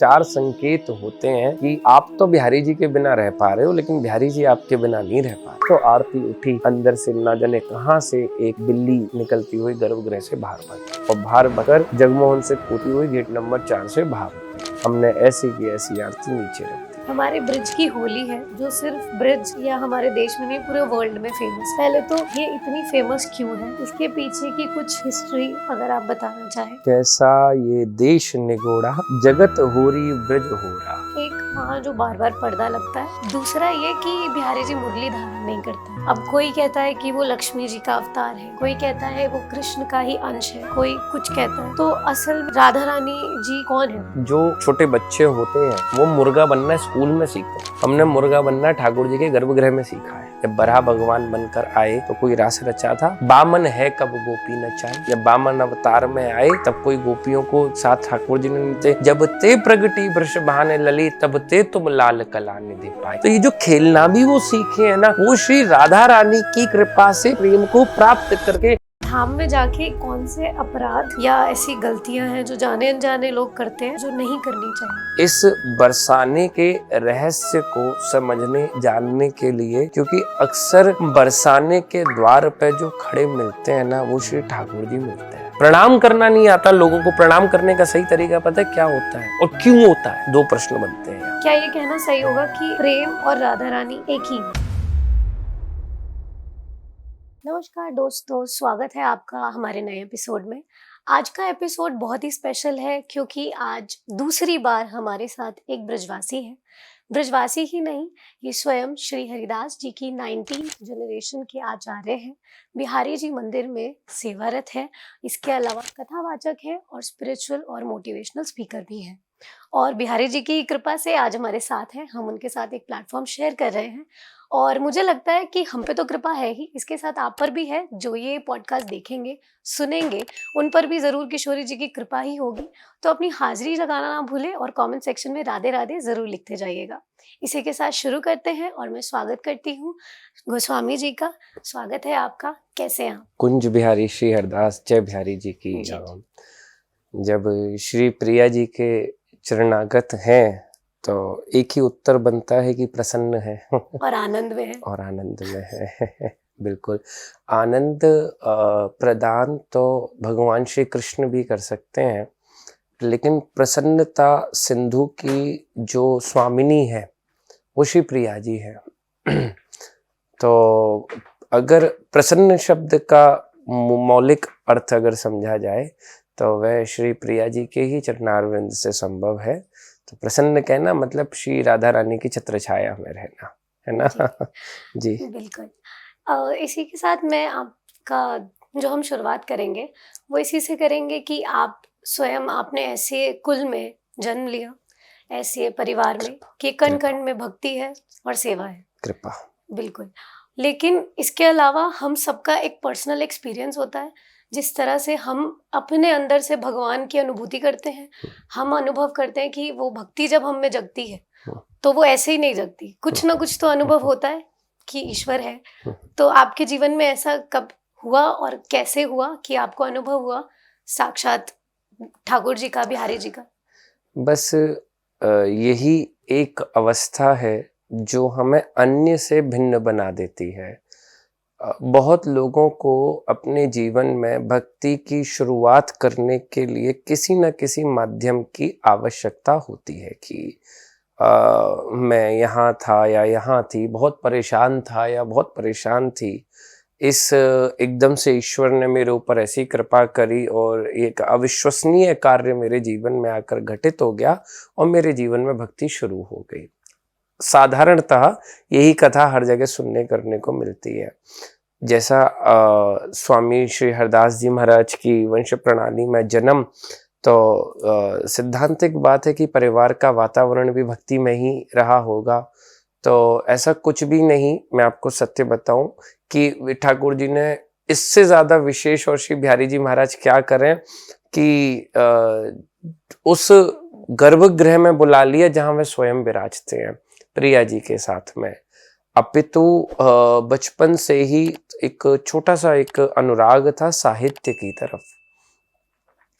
4 संकेत होते हैं कि आप तो बिहारी जी के बिना रह पा रहे हो, लेकिन बिहारी जी आपके बिना नहीं रह पा रहे। तो आरती उठी, अंदर से ना जाने कहां से एक बिल्ली निकलती हुई गर्भगृह से बाहर भागी और बाहर भगकर जगमोहन से कूदती हुई गेट नंबर 4 से बाहर। हमने ऐसी की ऐसी आरती नीचे रख दी। हमारे ब्रिज की होली है, जो सिर्फ ब्रिज या हमारे देश में नहीं, पूरे वर्ल्ड में फेमस। पहले तो ये इतनी फेमस क्यों है, इसके पीछे की कुछ हिस्ट्री अगर आप बताना चाहें। कैसा ये देश निगोड़ा, जगत होरी ब्रिज होरा। एक वहाँ जो बार बार पर्दा लगता है, दूसरा ये कि बिहारी जी मुरली धारण नहीं करते। अब कोई कहता है कि वो लक्ष्मी जी का अवतार है, कोई कहता है वो कृष्ण का ही अंश है, कोई कुछ कहता है। तो असल राधा रानी जी कौन है? जो छोटे बच्चे होते हैं वो मुर्गा बनना स्कूल में सीखते हैं। हमने मुर्गा बनना ठाकुर जी के गर्भगृह में सीखा है। जब बराह भगवान बनकर आए तो कोई रास रचा था, बामन है कब गोपी नचाई। जब बामन अवतार में आए तब कोई गोपियों को साथ ठाकुर जी ने, जब ते प्रगटी वृष बहाने लली तब ते तुम लाल कला निधि पाए। तो ये जो खेलना भी वो सीखे है ना, वो श्री राधा रानी की कृपा से प्रेम को प्राप्त करके। धाम में जाके कौन से अपराध या ऐसी गलतियां हैं जो जाने अनजाने लोग करते हैं, जो नहीं करनी चाहिए? इस बरसाने के रहस्य को समझने जानने के लिए, क्योंकि अक्सर बरसाने के द्वार पे जो खड़े मिलते हैं ना, वो श्री ठाकुर जी मिलते हैं। प्रणाम करना नहीं आता लोगों को। प्रणाम करने का सही तरीका पता है क्या होता है और क्यों होता है? 2 प्रश्न बनते हैं। क्या ये कहना सही होगा कि प्रेम और राधा रानी एक ही? नमस्कार दोस्तों, स्वागत है आपका हमारे नए एपिसोड में। आज का एपिसोड बहुत ही स्पेशल है क्योंकि आज दूसरी बार हमारे साथ एक ब्रजवासी है। ब्रजवासी ही नहीं, ये स्वयं श्री हरिदास जी की 19th जनरेशन के आचार्य हैं। बिहारी जी मंदिर में सेवारत है। इसके अलावा कथावाचक है और स्पिरिचुअल और मोटिवेशनल स्पीकर भी हैं। और बिहारी जी की कृपा से आज हमारे साथ हैं। हम उनके साथ एक प्लेटफॉर्म शेयर कर रहे हैं और मुझे लगता है कि हम पे तो कृपा है ही, इसके साथ आप पर भी है। जो ये पॉडकास्ट देखेंगे सुनेंगे उन पर भी ज़रूर किशोरी जी की कृपा ही होगी। तो अपनी हाजिरी लगाना ना भूलें और कमेंट सेक्शन में राधे राधे ज़रूर लिखते जाइएगा। इसी के साथ शुरू करते हैं और मैं स्वागत करती हूँ गोस्वामी जी का। स्वागत है आपका, कैसे हैं आप? कुंज बिहारी श्री हरदास, जय बिहारी जी की। जब श्री प्रिया जी के चरणागत हैं तो एक ही उत्तर बनता है कि प्रसन्न है और आनंद में है। और आनंद में है बिल्कुल। आनंद प्रदान तो भगवान श्री कृष्ण भी कर सकते हैं, लेकिन प्रसन्नता सिंधु की जो स्वामिनी है वो श्री प्रिया जी है। तो अगर प्रसन्न शब्द का मौलिक अर्थ अगर समझा जाए तो वह श्री प्रिया जी के ही चरणारविंद से संभव है। तो प्रसन्न कहना मतलब श्री राधा रानी की छत्र छाया में रहना, है ना? जी बिल्कुल। इसी के साथ मैं आपका जो हम शुरुआत करेंगे वो इसी से करेंगे कि आप स्वयं आपने ऐसे कुल में जन्म लिया, ऐसे परिवार में कि कण कण में भक्ति है और सेवा है। कृपा। बिल्कुल। लेकिन इसके अलावा हम सबका एक पर्सनल एक्सपीरियंस होता है। जिस तरह से हम अपने अंदर से भगवान की अनुभूति करते हैं, हम अनुभव करते हैं कि वो भक्ति जब हम में जगती है तो वो ऐसे ही नहीं जगती, कुछ ना कुछ तो अनुभव होता है कि ईश्वर है। तो आपके जीवन में ऐसा कब हुआ और कैसे हुआ कि आपको अनुभव हुआ साक्षात ठाकुर जी का, बिहारी जी का? बस यही एक अवस्था है जो हमें अन्य से भिन्न बना देती है। बहुत लोगों को अपने जीवन में भक्ति की शुरुआत करने के लिए किसी न किसी माध्यम की आवश्यकता होती है कि मैं यहाँ था या यहाँ थी, बहुत परेशान था या बहुत परेशान थी। इस एकदम से ईश्वर ने मेरे ऊपर ऐसी कृपा करी और एक अविश्वसनीय कार्य मेरे जीवन में आकर घटित हो गया और मेरे जीवन में भक्ति शुरू हो गई। साधारणतः यही कथा हर जगह सुनने करने को मिलती है। जैसा स्वामी श्री हरदास जी महाराज की वंश प्रणाली में जन्म, तो सिद्धांतिक बात है कि परिवार का वातावरण भी भक्ति में ही रहा होगा। तो ऐसा कुछ भी नहीं। मैं आपको सत्य बताऊं कि ठाकुर जी ने इससे ज्यादा विशेष और श्री बिहारी जी महाराज क्या करें कि उस गर्भगृह में बुला लिया जहां वे स्वयं विराजते हैं प्रिया जी के साथ में। अपितु बचपन से ही एक छोटा सा एक अनुराग था साहित्य की तरफ।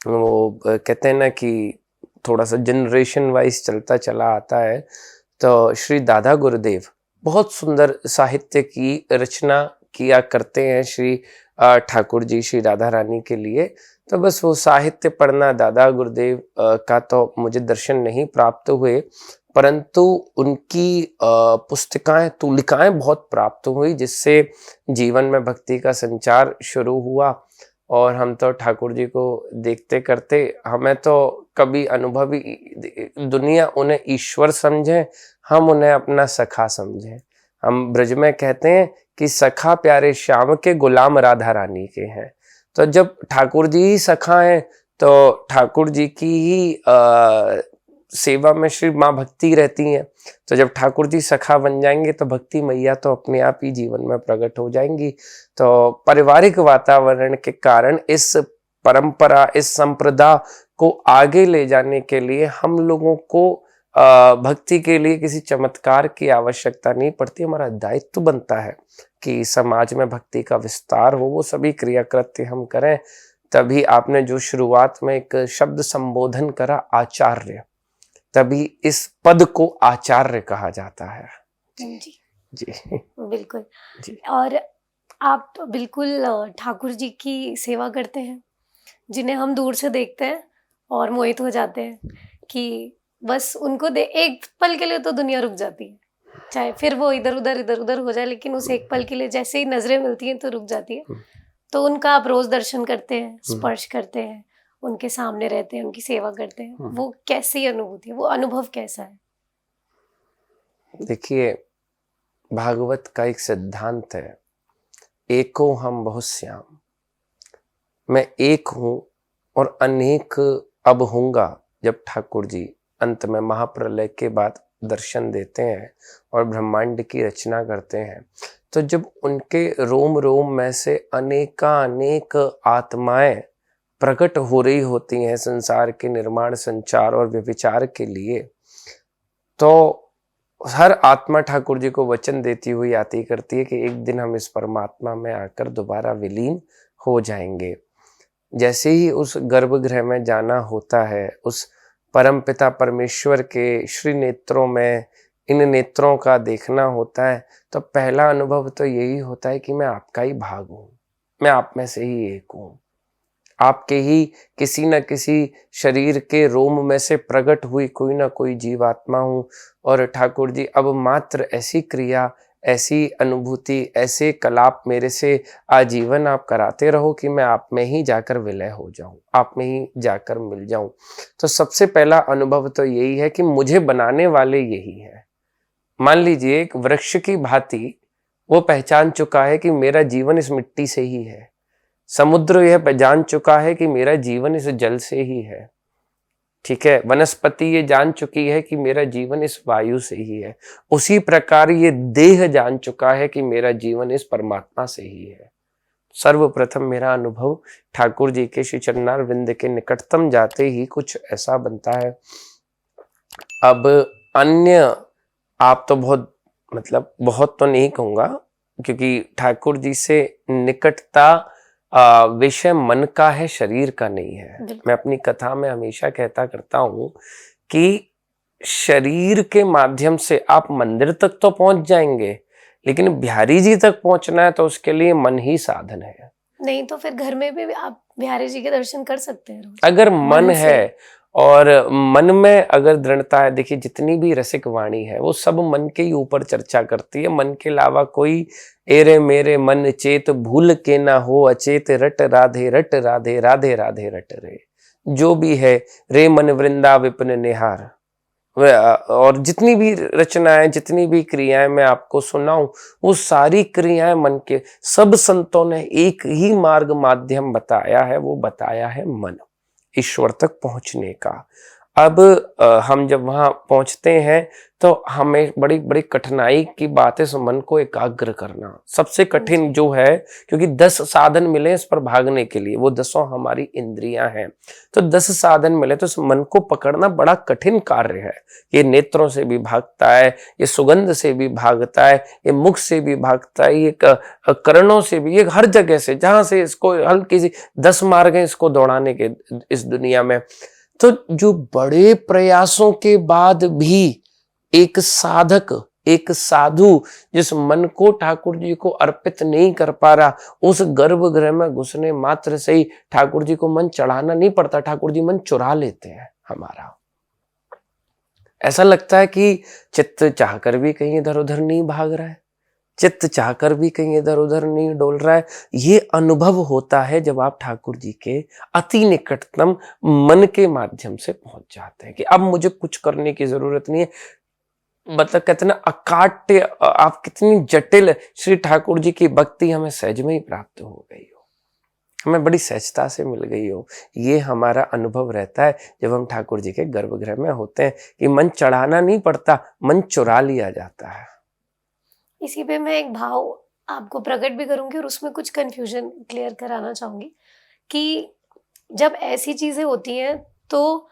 वो कहते हैं ना कि थोड़ा सा जनरेशन वाइज चलता चला आता है, तो श्री दादा गुरुदेव बहुत सुंदर साहित्य की रचना किया करते हैं श्री ठाकुर जी श्री राधा रानी के लिए। तो बस वो साहित्य पढ़ना, दादा गुरुदेव का तो मुझे दर्शन नहीं प्राप्त हुए, परंतु उनकी पुस्तिकाएं, तुलिकाएं बहुत प्राप्त हुई, जिससे जीवन में भक्ति का संचार शुरू हुआ। और हम तो ठाकुर जी को देखते करते, हमें तो कभी अनुभव ही, दुनिया उन्हें ईश्वर समझे, हम उन्हें अपना सखा समझे। हम ब्रज में कहते हैं कि सखा प्यारे श्याम के, गुलाम राधा रानी के हैं। तो जब ठाकुर जी ही सखा हैं, तो ठाकुर जी की ही सेवा में श्री माँ भक्ति रहती हैं। तो जब ठाकुर जी सखा बन जाएंगे तो भक्ति मैया तो अपने आप ही जीवन में प्रकट हो जाएंगी। तो पारिवारिक वातावरण के कारण इस परंपरा, इस संप्रदाय को आगे ले जाने के लिए हम लोगों को भक्ति के लिए किसी चमत्कार की आवश्यकता नहीं पड़ती। हमारा दायित्व बनता है कि समाज में भक्ति का विस्तार हो, वो सभी क्रियाकृत्य हम करें। तभी आपने जो शुरुआत में एक शब्द संबोधन करा, आचार्य, तभी इस पद को आचार्य कहा जाता है। जी जी बिल्कुल जी। और आप बिल्कुल ठाकुर जी की सेवा करते हैं, जिन्हें हम दूर से देखते हैं और मोहित हो जाते हैं कि बस उनको एक पल के लिए तो दुनिया रुक जाती है, चाहे फिर वो इधर उधर हो जाए, लेकिन उस एक पल के लिए जैसे ही नजरें मिलती हैं तो रुक जाती है। तो उनका आप रोज दर्शन करते हैं, स्पर्श करते हैं, उनके सामने रहते हैं, उनकी सेवा करते हैं, वो कैसी अनुभूति है, वो अनुभव कैसा है? देखिए, भागवत का एक सिद्धांत है, एको हम बहुश्याम। मैं एक हूं और अनेक अब होऊंगा। जब ठाकुर जी अंत में महाप्रलय के बाद दर्शन देते हैं और ब्रह्मांड की रचना करते हैं, तो जब उनके रोम रोम में से अनेक आत्माएं प्रकट हो रही होती हैं संसार के निर्माण, संचार और व्यभिचार के लिए, तो हर आत्मा ठाकुर जी को वचन देती हुई आती करती है कि एक दिन हम इस परमात्मा में आकर दोबारा विलीन हो जाएंगे। जैसे ही उस गर्भगृह में जाना होता है, उस परमपिता परमेश्वर के श्री नेत्रों में इन नेत्रों का देखना होता है, तो पहला अनुभव तो यही होता है कि मैं आपका ही भाग हूं, मैं आप में से ही एक हूं, आपके ही किसी न किसी शरीर के रोम में से प्रकट हुई कोई ना कोई जीवात्मा हूं। और ठाकुर जी अब मात्र ऐसी क्रिया, ऐसी अनुभूति, ऐसे कलाप मेरे से आजीवन आप कराते रहो कि मैं आप में ही जाकर विलय हो जाऊं, आप में ही जाकर मिल जाऊं। तो सबसे पहला अनुभव तो यही है कि मुझे बनाने वाले यही है। मान लीजिए एक वृक्ष की भांति वो पहचान चुका है कि मेरा जीवन इस मिट्टी से ही है। समुद्र यह जान चुका है कि मेरा जीवन इस जल से ही है। ठीक है, वनस्पति ये जान चुकी है कि मेरा जीवन इस वायु से ही है। उसी प्रकार ये देह जान चुका है कि मेरा जीवन इस परमात्मा से ही है। सर्वप्रथम मेरा अनुभव ठाकुर जी के श्री चरणारविंद के निकटतम जाते ही कुछ ऐसा बनता है। अब अन्य आप तो बहुत तो नहीं कहूंगा, क्योंकि ठाकुर जी से निकटता विषय मन का है, शरीर का नहीं है। मैं अपनी कथा में हमेशा कहता करता हूं कि शरीर के माध्यम से आप मंदिर तक तो पहुंच जाएंगे, लेकिन बिहारी जी तक पहुंचना है तो उसके लिए मन ही साधन है। नहीं तो फिर घर में भी आप बिहारी जी के दर्शन कर सकते हैं अगर मन है और मन में अगर दृढ़ता है। देखिए, जितनी भी रसिक वाणी है वो सब मन के ही ऊपर चर्चा करती है। मन के अलावा कोई एरे मेरे मन चेत भूल के ना हो अचेत, रट राधे राधे राधे रट रे, जो भी है रे मन वृंदा विपिन निहार। और जितनी भी रचनाएं, जितनी भी क्रियाएं मैं आपको सुनाऊं, वो सारी क्रियाएं मन के, सब संतों ने एक ही मार्ग माध्यम बताया है, वो बताया है मन, ईश्वर तक पहुंचने का। अब हम जब वहां पहुंचते हैं तो हमें बड़ी बड़ी कठिनाई की बात है मन को एकाग्र करना, सबसे कठिन जो है, क्योंकि 10 साधन मिले इस पर भागने के लिए, वो 10 हमारी इंद्रियां हैं। तो 10 साधन मिले तो इस मन को पकड़ना बड़ा कठिन कार्य है। ये नेत्रों से भी भागता है, ये सुगंध से भी भागता है, ये मुख से भी भागता है, ये कर्णों से भी, ये हर जगह से, जहां से इसको हल्की सी 10 मार्ग है इसको दौड़ाने के इस दुनिया में। तो जो बड़े प्रयासों के बाद भी एक साधक, एक साधु जिस मन को ठाकुर जी को अर्पित नहीं कर पा रहा, उस गर्भगृह में घुसने मात्र से ही ठाकुर जी को मन चढ़ाना नहीं पड़ता, ठाकुर जी मन चुरा लेते हैं हमारा। ऐसा लगता है कि चित्त चाहकर भी कहीं इधर उधर नहीं भाग रहा है, चित्त चाहकर भी कहीं इधर उधर नहीं डोल रहा है। ये अनुभव होता है जब आप ठाकुर जी के अति निकटतम मन के माध्यम से पहुंच जाते हैं कि अब मुझे कुछ करने की जरूरत नहीं है। मतलब कहते ना, अकाट्य, आप कितनी जटिल श्री ठाकुर जी की भक्ति हमें सहज में ही प्राप्त हो गई हो, हमें बड़ी सहजता से मिल गई हो। ये हमारा अनुभव रहता है जब हम ठाकुर जी के गर्भगृह में होते हैं कि मन चढ़ाना नहीं पड़ता, मन चुरा लिया जाता है। इसी पे मैं एक भाव आपको प्रकट भी करूंगी और उसमें कुछ कंफ्यूजन क्लियर कराना चाहूंगी कि जब ऐसी चीजें होती हैं तो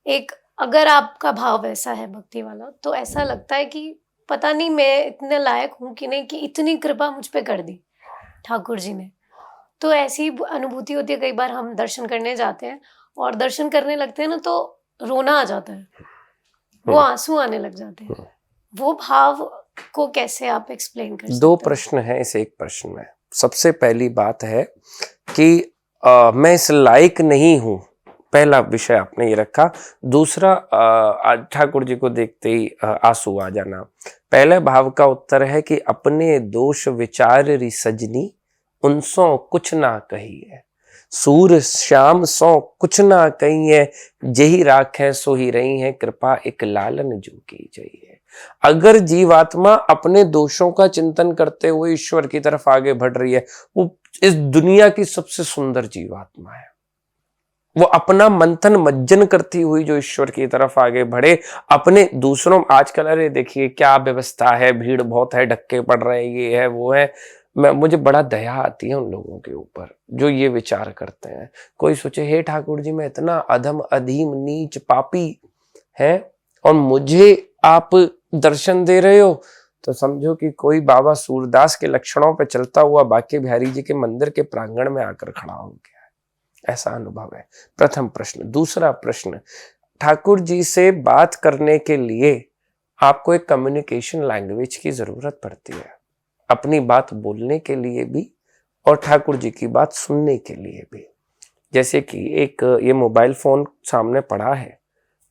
एक, अगर आपका भाव वैसा है भक्ति वाला, तो ऐसा लगता है कि पता नहीं मैं इतने लायक हूँ कि नहीं, कि इतनी कृपा मुझ पे कर दी ठाकुर जी ने। तो ऐसी अनुभूति होती है, कई बार हम दर्शन करने जाते हैं और दर्शन करने लगते हैं ना तो रोना आ जाता है, वो आंसू आने लग जाते हैं। वो भाव को कैसे आप एक्सप्लेन कर सकते हो? दो प्रश्न है इस एक प्रश्न में। सबसे पहली बात है कि मैं इस लायक नहीं हूं, पहला विषय आपने ये रखा। दूसरा, ठाकुर जी को देखते ही आंसू आ जाना। पहले भाव का उत्तर है कि अपने दोष विचार री सजनी, उनसों कुछ ना कही है, सूर श्याम सो कुछ ना कही है, जेही राख है सो ही रही है, कृपा एक लालन जू की चाहिए। अगर जीवात्मा अपने दोषों का चिंतन करते हुए ईश्वर की तरफ आगे बढ़ रही है, वो इस दुनिया की सबसे सुंदर जीवात्मा है। वो अपना मंथन मज्जन करती हुई जो ईश्वर की तरफ आगे बढ़े, अपने दूसरों, आजकल अरे देखिए क्या व्यवस्था है, भीड़ बहुत है, धक्के पड़ रहे हैं, ये है वो है, मुझे बड़ा दया आती है उन लोगों के ऊपर जो ये विचार करते हैं। कोई सोचे, हे ठाकुर जी, मैं इतना अधम अधीम नीच पापी है और मुझे आप दर्शन दे रहे हो, तो समझो कि कोई बाबा सूरदास के लक्षणों पे चलता हुआ बांके बिहारी जी के मंदिर के प्रांगण में आकर खड़ा हो गया है। ऐसा अनुभव है। प्रथम प्रश्न। दूसरा प्रश्न, ठाकुर जी से बात करने के लिए आपको एक कम्युनिकेशन लैंग्वेज की जरूरत पड़ती है, अपनी बात बोलने के लिए भी और ठाकुर जी की बात सुनने के लिए भी। जैसे कि एक ये मोबाइल फोन सामने पड़ा है,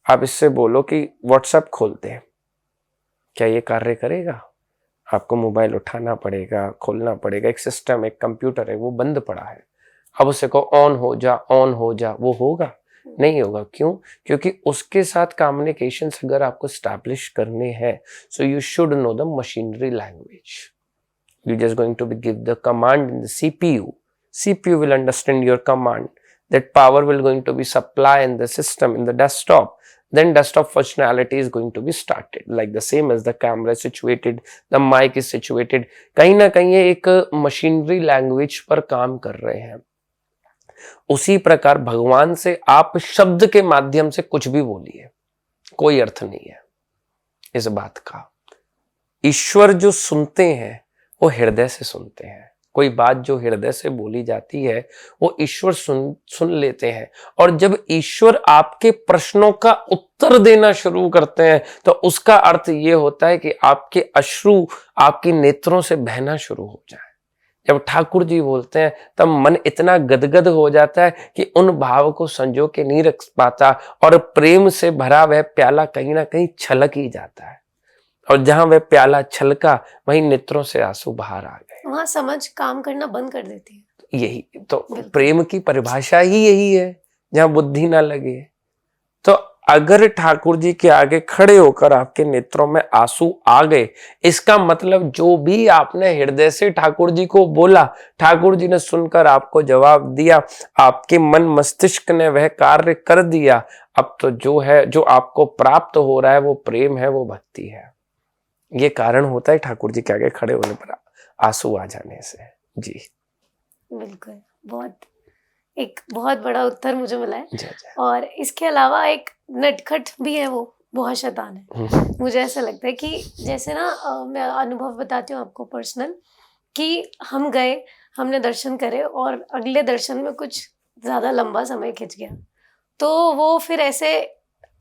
आप इससे बोलो कि व्हाट्सएप खोलते हैं, क्या ये कार्य करेगा? आपको मोबाइल उठाना पड़ेगा, खोलना पड़ेगा, एक सिस्टम, एक कंप्यूटर है, वो बंद पड़ा है। अब उसे को ऑन हो जा, ऑन हो जा, वो होगा? नहीं होगा। क्यों? क्योंकि उसके साथ कम्युनिकेशन अगर आपको स्टैब्लिश करने हैं, so you should know the machinery language. You just going to be give the command in the CPU will understand your command, that power will going to be supply in the system, in the desktop, then desktop functionality is going to be started, like the same as the camera is situated, the mic is situated। कहीं ना कहीं ये एक machinery language पर काम कर रहे हैं। उसी प्रकार भगवान से आप शब्द के माध्यम से कुछ भी बोलिए, कोई अर्थ नहीं है इस बात का। ईश्वर जो सुनते हैं वो हृदय से सुनते हैं। कोई बात जो हृदय से बोली जाती है वो ईश्वर सुन लेते हैं। और जब ईश्वर आपके प्रश्नों का उत्तर देना शुरू करते हैं तो उसका अर्थ ये होता है कि आपके अश्रु आपके नेत्रों से बहना शुरू हो जाए। जब ठाकुर जी बोलते हैं तब मन इतना गदगद हो जाता है कि उन भाव को संजो के नहीं रख पाता और प्रेम से भरा वह प्याला कहीं ना कहीं छलक ही जाता है। और जहां वह प्याला छलका वहीं नेत्रों से आंसू बाहर आ गए, वहां समझ काम करना बंद कर देती है। यही तो प्रेम की परिभाषा ही यही है, जहां बुद्धि ना लगे। तो अगर ठाकुर जी के आगे खड़े होकर आपके नेत्रों में आंसू आ गए, इसका मतलब जो भी आपने हृदय से ठाकुर जी को बोला, ठाकुर जी ने सुनकर आपको जवाब दिया, आपके मन मस्तिष्क ने वह कार्य कर दिया। अब तो जो है, जो आपको प्राप्त हो रहा है वो प्रेम है, वो भक्ति है। ये कारण होता है ठाकुर जी के आगे खड़े होने पर आंसू आ जाने से। जी बिल्कुल, एक बहुत बड़ा उत्तर मुझे मिला है। जी। और इसके अलावा एक नटखट भी है, वो बहुत शैतान है। मुझे ऐसा लगता है कि जैसे ना मैं अनुभव बताती हूँ आपको पर्सनल, कि हम गए, हमने दर्शन करे और अगले दर्शन में कुछ ज्यादा लंबा समय खिंच गया तो वो फिर ऐसे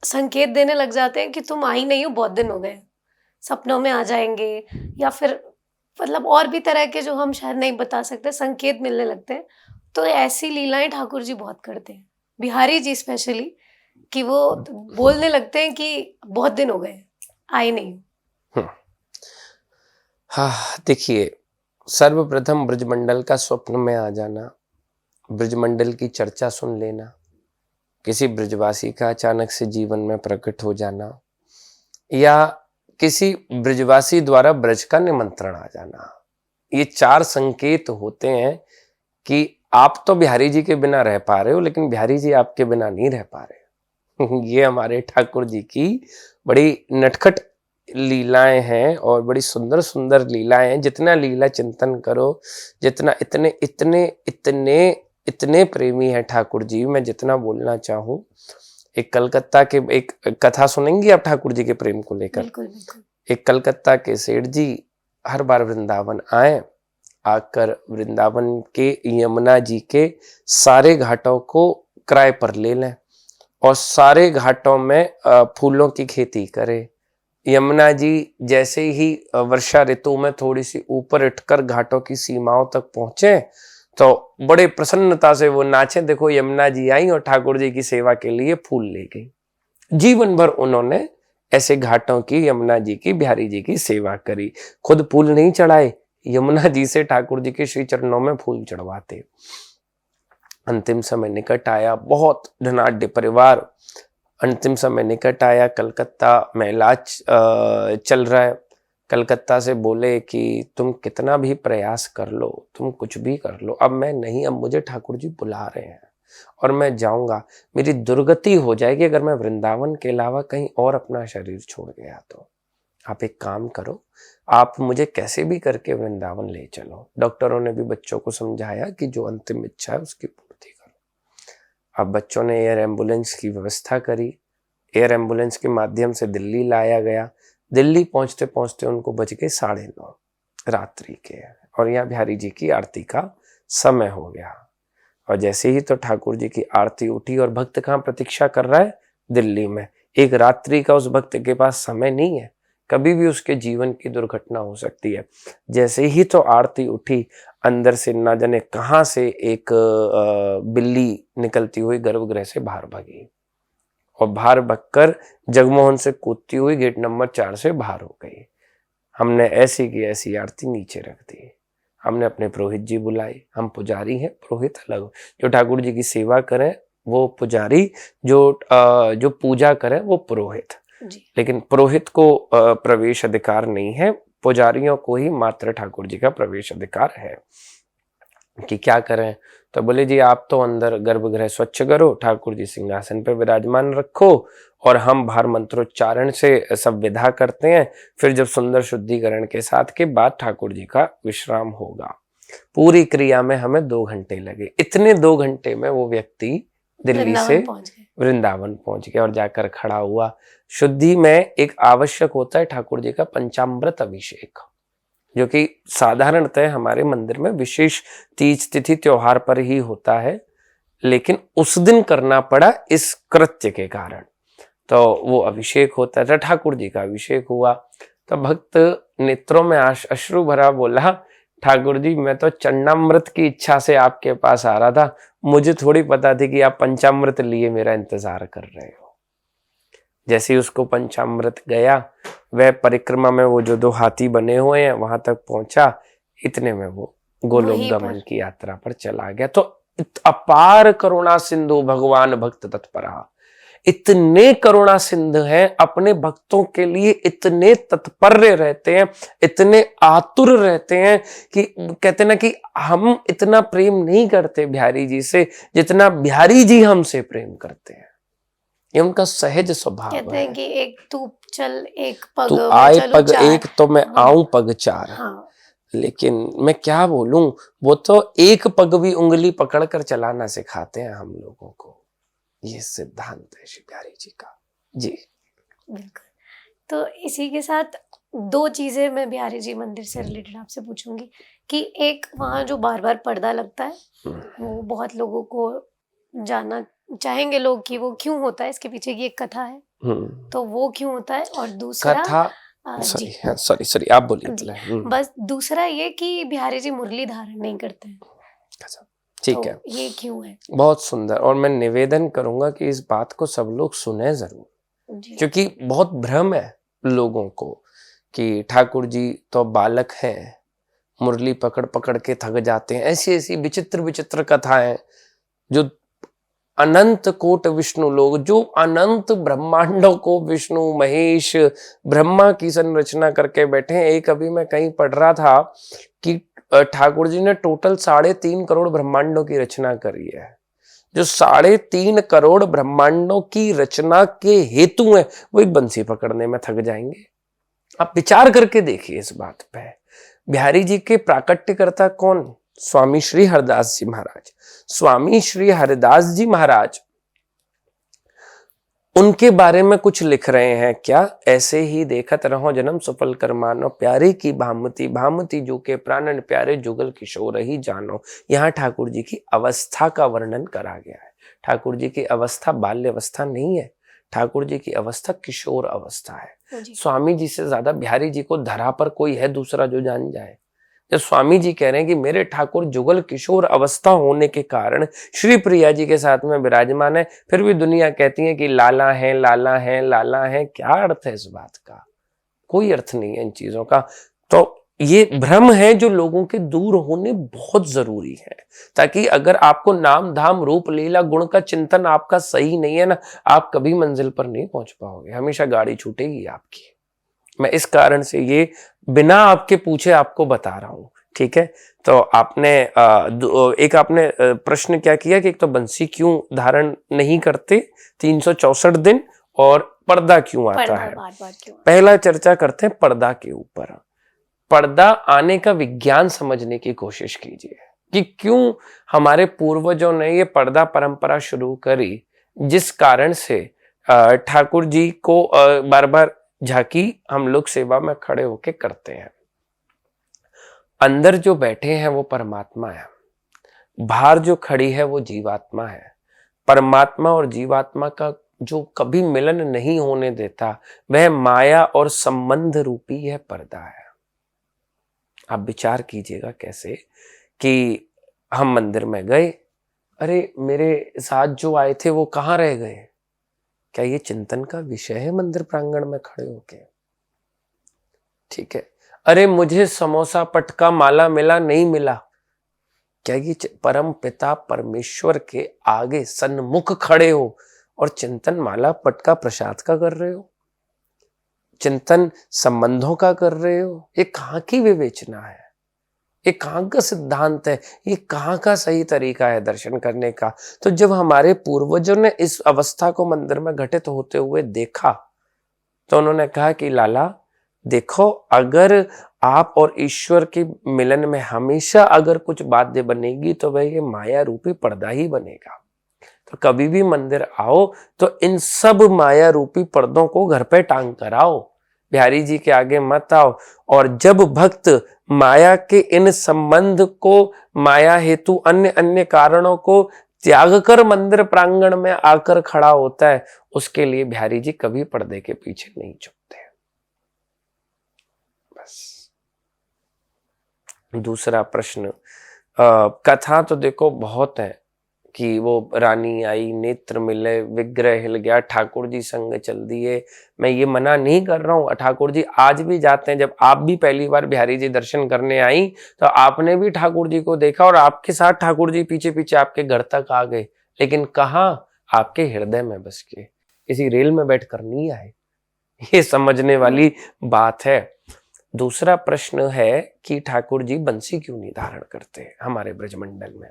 संकेत देने लग जाते हैं कि तुम आई नहीं हो, बहुत दिन हो गए, सपनों में आ जाएंगे, या फिर मतलब और भी तरह के जो हम शायद नहीं बता सकते संकेत मिलने लगते हैं। तो ऐसी लीलाएं ठाकुर जी बहुत करते हैं, बिहारी जी स्पेशली, कि वो बोलने लगते हैं कि बहुत दिन हो गए, आए नहीं। हाँ, देखिए, सर्वप्रथम ब्रजमंडल का स्वप्न में आ जाना, ब्रजमंडल की चर्चा सुन लेना, किसी ब्रजवासी का अचानक से जीवन में प्रकट हो जाना, या किसी ब्रजवासी द्वारा ब्रज का निमंत्रण आ जाना, ये 4 संकेत होते हैं कि आप तो बिहारी जी के बिना रह पा रहे हो, लेकिन बिहारी जी आपके बिना नहीं रह पा रहे। ये हमारे ठाकुर जी की बड़ी नटखट लीलाएं हैं और बड़ी सुंदर सुंदर लीलाएं हैं। जितना लीला चिंतन करो, जितना इतने इतने इतने इतने प्रेमी है ठाकुर जी, मैं जितना बोलना चाहूँ। एक कलकत्ता के एक कथा सुनेंगी आप ठाकुर जी के प्रेम को लेकर। बिल्कुल बिल्कुल। एक कलकत्ता के सेठ जी हर बार वृंदावन आए, आकर वृंदावन के यमुना जी के सारे घाटों को किराए पर ले लें और सारे घाटों में फूलों की खेती करें। यमुना जी जैसे ही वर्षा ऋतु में थोड़ी सी ऊपर उठकर घाटों की सीमाओं तक पहुंचे तो बड़े प्रसन्नता से वो नाचे, देखो यमुना जी आई और ठाकुर जी की सेवा के लिए फूल ले गई। जीवन भर उन्होंने ऐसे घाटों की, यमुना जी की, बिहारी जी की सेवा करी। खुद फूल नहीं चढ़ाए, यमुना जी से ठाकुर जी के श्री चरणों में फूल चढ़वाते। अंतिम समय निकट आया, बहुत धनाढ्य परिवार, अंतिम समय निकट आया, कलकत्ता में इलाज चल रहा है। कलकत्ता से बोले कि तुम कितना भी प्रयास कर लो, तुम कुछ भी कर लो, अब मैं नहीं, अब मुझे ठाकुर जी बुला रहे हैं और मैं जाऊंगा, मेरी दुर्गति हो जाएगी अगर मैं वृंदावन के अलावा कहीं और अपना शरीर छोड़ गया तो। आप एक काम करो, आप मुझे कैसे भी करके वृंदावन ले चलो। डॉक्टरों ने भी बच्चों को समझाया कि जो अंतिम इच्छा है उसकी पूर्ति करो। अब बच्चों ने एयर एम्बुलेंस की व्यवस्था करी, एयर एम्बुलेंस के माध्यम से दिल्ली लाया गया। दिल्ली पहुंचते पहुंचते उनको बज गए 9:30 रात्रि के, और यहाँ बिहारी जी की आरती का समय हो गया। और जैसे ही तो ठाकुर जी की आरती उठी, और भक्त कहाँ प्रतीक्षा कर रहा है? दिल्ली में। एक रात्रि का उस भक्त के पास समय नहीं है, कभी भी उसके जीवन की दुर्घटना हो सकती है। जैसे ही तो आरती उठी, अंदर से ना जाने कहां से एक बिल्ली निकलती हुई गर्भगृह से बाहर भागी और बाहर भगकर जगमोहन से कूदती हुई गेट नंबर 4 से बाहर हो गई। हमने ऐसी की ऐसी आरती नीचे रख दी। हमने अपने पुरोहित जी बुलाए, हम पुजारी हैं, पुरोहित अलग। जो ठाकुर जी की सेवा करें वो पुजारी, जो पूजा करें वो पुरोहित। लेकिन पुरोहित को प्रवेश अधिकार नहीं है, पुजारियों को ही मात्र ठाकुर जी का प्रवेश अधिकार है। कि क्या करें? तो बोले जी आप तो अंदर गर्भगृह स्वच्छ करो, ठाकुर जी सिंहासन पर विराजमान रखो, और हम बाहर मंत्रोच्चारण से सब विधा करते हैं। फिर जब सुंदर शुद्धिकरण के साथ के बाद ठाकुर जी का विश्राम होगा। पूरी क्रिया में हमें 2 घंटे लगे। इतने 2 घंटे में वो व्यक्ति दिल्ली से वृंदावन पहुंच गया और जाकर खड़ा हुआ। शुद्धि में एक आवश्यक होता है ठाकुर जी का पंचामृत अभिषेक, जो कि साधारणतः हमारे मंदिर में विशेष तीज तिथि त्योहार पर ही होता है, लेकिन उस दिन करना पड़ा इस कृत्य के कारण। तो वो अभिषेक होता है, ठाकुर जी का अभिषेक हुआ। तो भक्त नेत्रों में अश्रु भरा बोला, ठाकुर जी मैं तो चन्नामृत की इच्छा से आपके पास आ रहा था, मुझे थोड़ी पता थी कि आप पंचामृत लिए मेरा इंतजार कर रहे हो। जैसे ही उसको पंचामृत गया, वह परिक्रमा में वो जो 2 हाथी बने हुए हैं वहां तक पहुंचा, इतने में वो गोलोक गमन की यात्रा पर चला गया। तो अपार करुणा सिंधु भगवान भक्त तत्परा, इतने करुणा सिंधु हैं, अपने भक्तों के लिए इतने तत्पर रहते हैं, इतने आतुर रहते हैं कि कहते ना कि हम इतना प्रेम नहीं करते बिहारी जी से जितना बिहारी जी हमसे प्रेम करते हैं। ये उनका सहज स्वभाव है। कहते हैं कि एक तू चल एक पग, तू आए पग एक तो मैं आऊं पग 4। हाँ। लेकिन मैं क्या बोलूं, वो तो एक पग भी उंगली पकड़कर चलाना सिखाते हैं हम लोगों को। ये सिद्धांत है श्री बिहारी जी का। जी बिल्कुल। तो इसी के साथ 2 चीजें मैं बिहारी जी मंदिर से रिलेटेड आपसे पूछूंगी कि एक वहाँ जो बार बार पर्दा लगता है, वो बहुत लोगों को जानना चाहेंगे लोग कि वो क्यों होता है, इसके पीछे की एक कथा है, तो वो क्यों होता है। और दूसरा कथा जी सॉरी आप बोलिए जी पहले। बस दूसरा ये कि बिहारी जी मुरली धारण नहीं करते हैं, ठीक तो है, ये क्यों है? बहुत सुंदर। और मैं निवेदन करूंगा कि इस बात को सब लोग सुने जरूर, जी क्योंकि बहुत भ्रम है लोगों को कि ठाकुर जी तो बालक हैं, मुरली पकड़ पकड़ के थक जाते हैं। ऐसी ऐसी विचित्र विचित्र कथाएं जो अनंत कोट विष्णु लोग, जो अनंत ब्रह्मांडों को विष्णु महेश ब्रह्मा की संरचना करके बैठे हैं। एक अभी मैं कहीं पढ़ रहा था कि ठाकुर जी ने टोटल 3.5 करोड़ ब्रह्मांडों की रचना करी है। जो 3.5 करोड़ ब्रह्मांडों की रचना के हेतु हैं, वो एक बंसी पकड़ने में थक जाएंगे। आप विचार करके देखिए इस बात पे। बिहारी जी के प्राकट्यकर्ता कौन? स्वामी श्री हरिदास जी महाराज। स्वामी श्री हरिदास जी महाराज, उनके बारे में कुछ लिख रहे हैं क्या? ऐसे ही देखत रहो जन्म सफल कर मानो, प्यारे की भामती भामती जो के प्राणन प्यारे, जुगल किशोर ही जानो। यहाँ ठाकुर जी की अवस्था का वर्णन करा गया है। ठाकुर जी की अवस्था बाल्य अवस्था नहीं है, ठाकुर जी की अवस्था किशोर अवस्था है। स्वामी जी से ज्यादा बिहारी जी को धरा पर कोई है दूसरा जो जान जाए? जब स्वामी जी कह रहे हैं कि मेरे ठाकुर जुगल किशोर अवस्था होने के कारण श्री प्रिया जी के साथ में विराजमान है, फिर भी दुनिया कहती है कि लाला है लाला है लाला है। क्या अर्थ है इस बात का? कोई अर्थ नहीं है इन चीजों का। तो ये भ्रम है जो लोगों के दूर होने बहुत जरूरी है, ताकि अगर आपको नाम धाम रूप लीला गुण का चिंतन आपका सही नहीं है ना, आप कभी मंजिल पर नहीं पहुंच पाओगे, हमेशा गाड़ी छूटेगी आपकी। मैं इस कारण से ये बिना आपके पूछे आपको बता रहा हूं, ठीक है? तो आपने एक आपने प्रश्न क्या किया कि एक तो बंसी क्यों धारण नहीं करते 364 दिन, और पर्दा क्यों आता है। बार क्यों? पहला चर्चा करते हैं पर्दा के ऊपर। पर्दा आने का विज्ञान समझने की कोशिश कीजिए कि क्यों हमारे पूर्वजों ने ये पर्दा परंपरा शुरू करी, जिस कारण से ठाकुर जी को बार बार झांकी हम लोग सेवा में खड़े होके करते हैं। अंदर जो बैठे हैं वो परमात्मा है, बाहर जो खड़ी है वो जीवात्मा है। परमात्मा और जीवात्मा का जो कभी मिलन नहीं होने देता, वह माया और संबंध रूपी है पर्दा है। आप विचार कीजिएगा कैसे कि हम मंदिर में गए, अरे मेरे साथ जो आए थे वो कहाँ रह गए? क्या ये चिंतन का विषय है मंदिर प्रांगण में खड़े होके? ठीक है। अरे मुझे समोसा पटका माला मिला नहीं मिला, क्या ये परम पिता परमेश्वर के आगे सन्मुख खड़े हो और चिंतन माला पटका प्रसाद का कर रहे हो, चिंतन संबंधों का कर रहे हो? ये कहाँ की विवेचना है? ये कहाँ का सिद्धांत है? ये कहाँ का सही तरीका है दर्शन करने का? तो जब हमारे पूर्वजों ने इस अवस्था को मंदिर में घटित होते हुए देखा, तो उन्होंने कहा कि लाला देखो, अगर आप और ईश्वर के मिलन में हमेशा अगर कुछ बाध्य बनेगी तो वह ये माया रूपी पर्दा ही बनेगा। तो कभी भी मंदिर आओ तो इन सब माया रूपी पर्दों को घर पे टांग कर आओ, बिहारी जी के आगे मत आओ। और जब भक्त माया के इन संबंध को, माया हेतु अन्य अन्य कारणों को त्याग कर मंदिर प्रांगण में आकर खड़ा होता है, उसके लिए बिहारी जी कभी पर्दे के पीछे नहीं झुकते। बस। दूसरा प्रश्न, कथा तो देखो बहुत है कि वो रानी आई, नेत्र मिले, विग्रह हिल गया, ठाकुर जी संग चल दिए। मैं ये मना नहीं कर रहा हूँ, ठाकुर जी आज भी जाते हैं। जब आप भी पहली बार बिहारी जी दर्शन करने आई तो आपने भी ठाकुर जी को देखा और आपके साथ ठाकुर जी पीछे पीछे आपके घर तक आ गए, लेकिन कहाँ? आपके हृदय में बस के, किसी रेल में बैठ कर नहीं आए। ये समझने वाली बात है। दूसरा प्रश्न है कि ठाकुर जी बंसी क्यों नहीं धारण करते हमारे ब्रजमंडल में?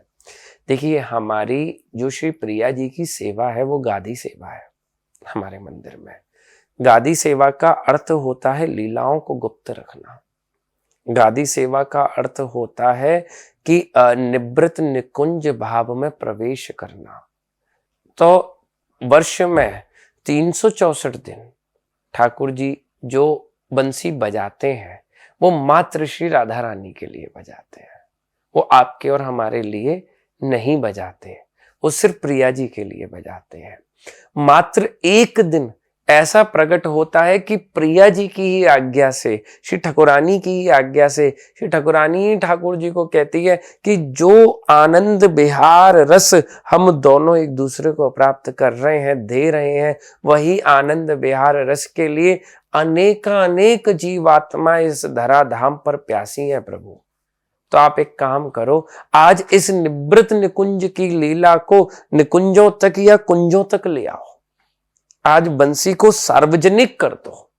देखिए, हमारी जो श्री प्रिया जी की सेवा है वो गादी सेवा है हमारे मंदिर में। गादी सेवा का अर्थ होता है लीलाओं को गुप्त रखना। गादी सेवा का अर्थ होता है कि निवृत्त निकुंज भाव में प्रवेश करना। तो वर्ष में 364 दिन ठाकुर जी जो बंसी बजाते हैं वो मात्र श्री राधा रानी के लिए बजाते हैं, वो आपके और हमारे लिए नहीं बजाते। वो सिर्फ प्रिया जी के लिए बजाते हैं। मात्र एक दिन ऐसा प्रकट होता है कि प्रिया जी की ही आज्ञा से, श्री ठाकुरानी की ही आज्ञा से, श्री ठाकुरानी ही ठाकुर जी को कहती है कि जो आनंद विहार रस हम दोनों एक दूसरे को प्राप्त कर रहे हैं, दे रहे हैं, वही आनंद विहार रस के लिए अनेक जीवात्मा इस धराधाम पर प्यासी है प्रभु। तो आप एक काम करो, आज इस निवृत्त निकुंज की लीला को निकुंजों तक या कुंजों तक ले आओ। आज बंसी को सार्वजनिक कर दो।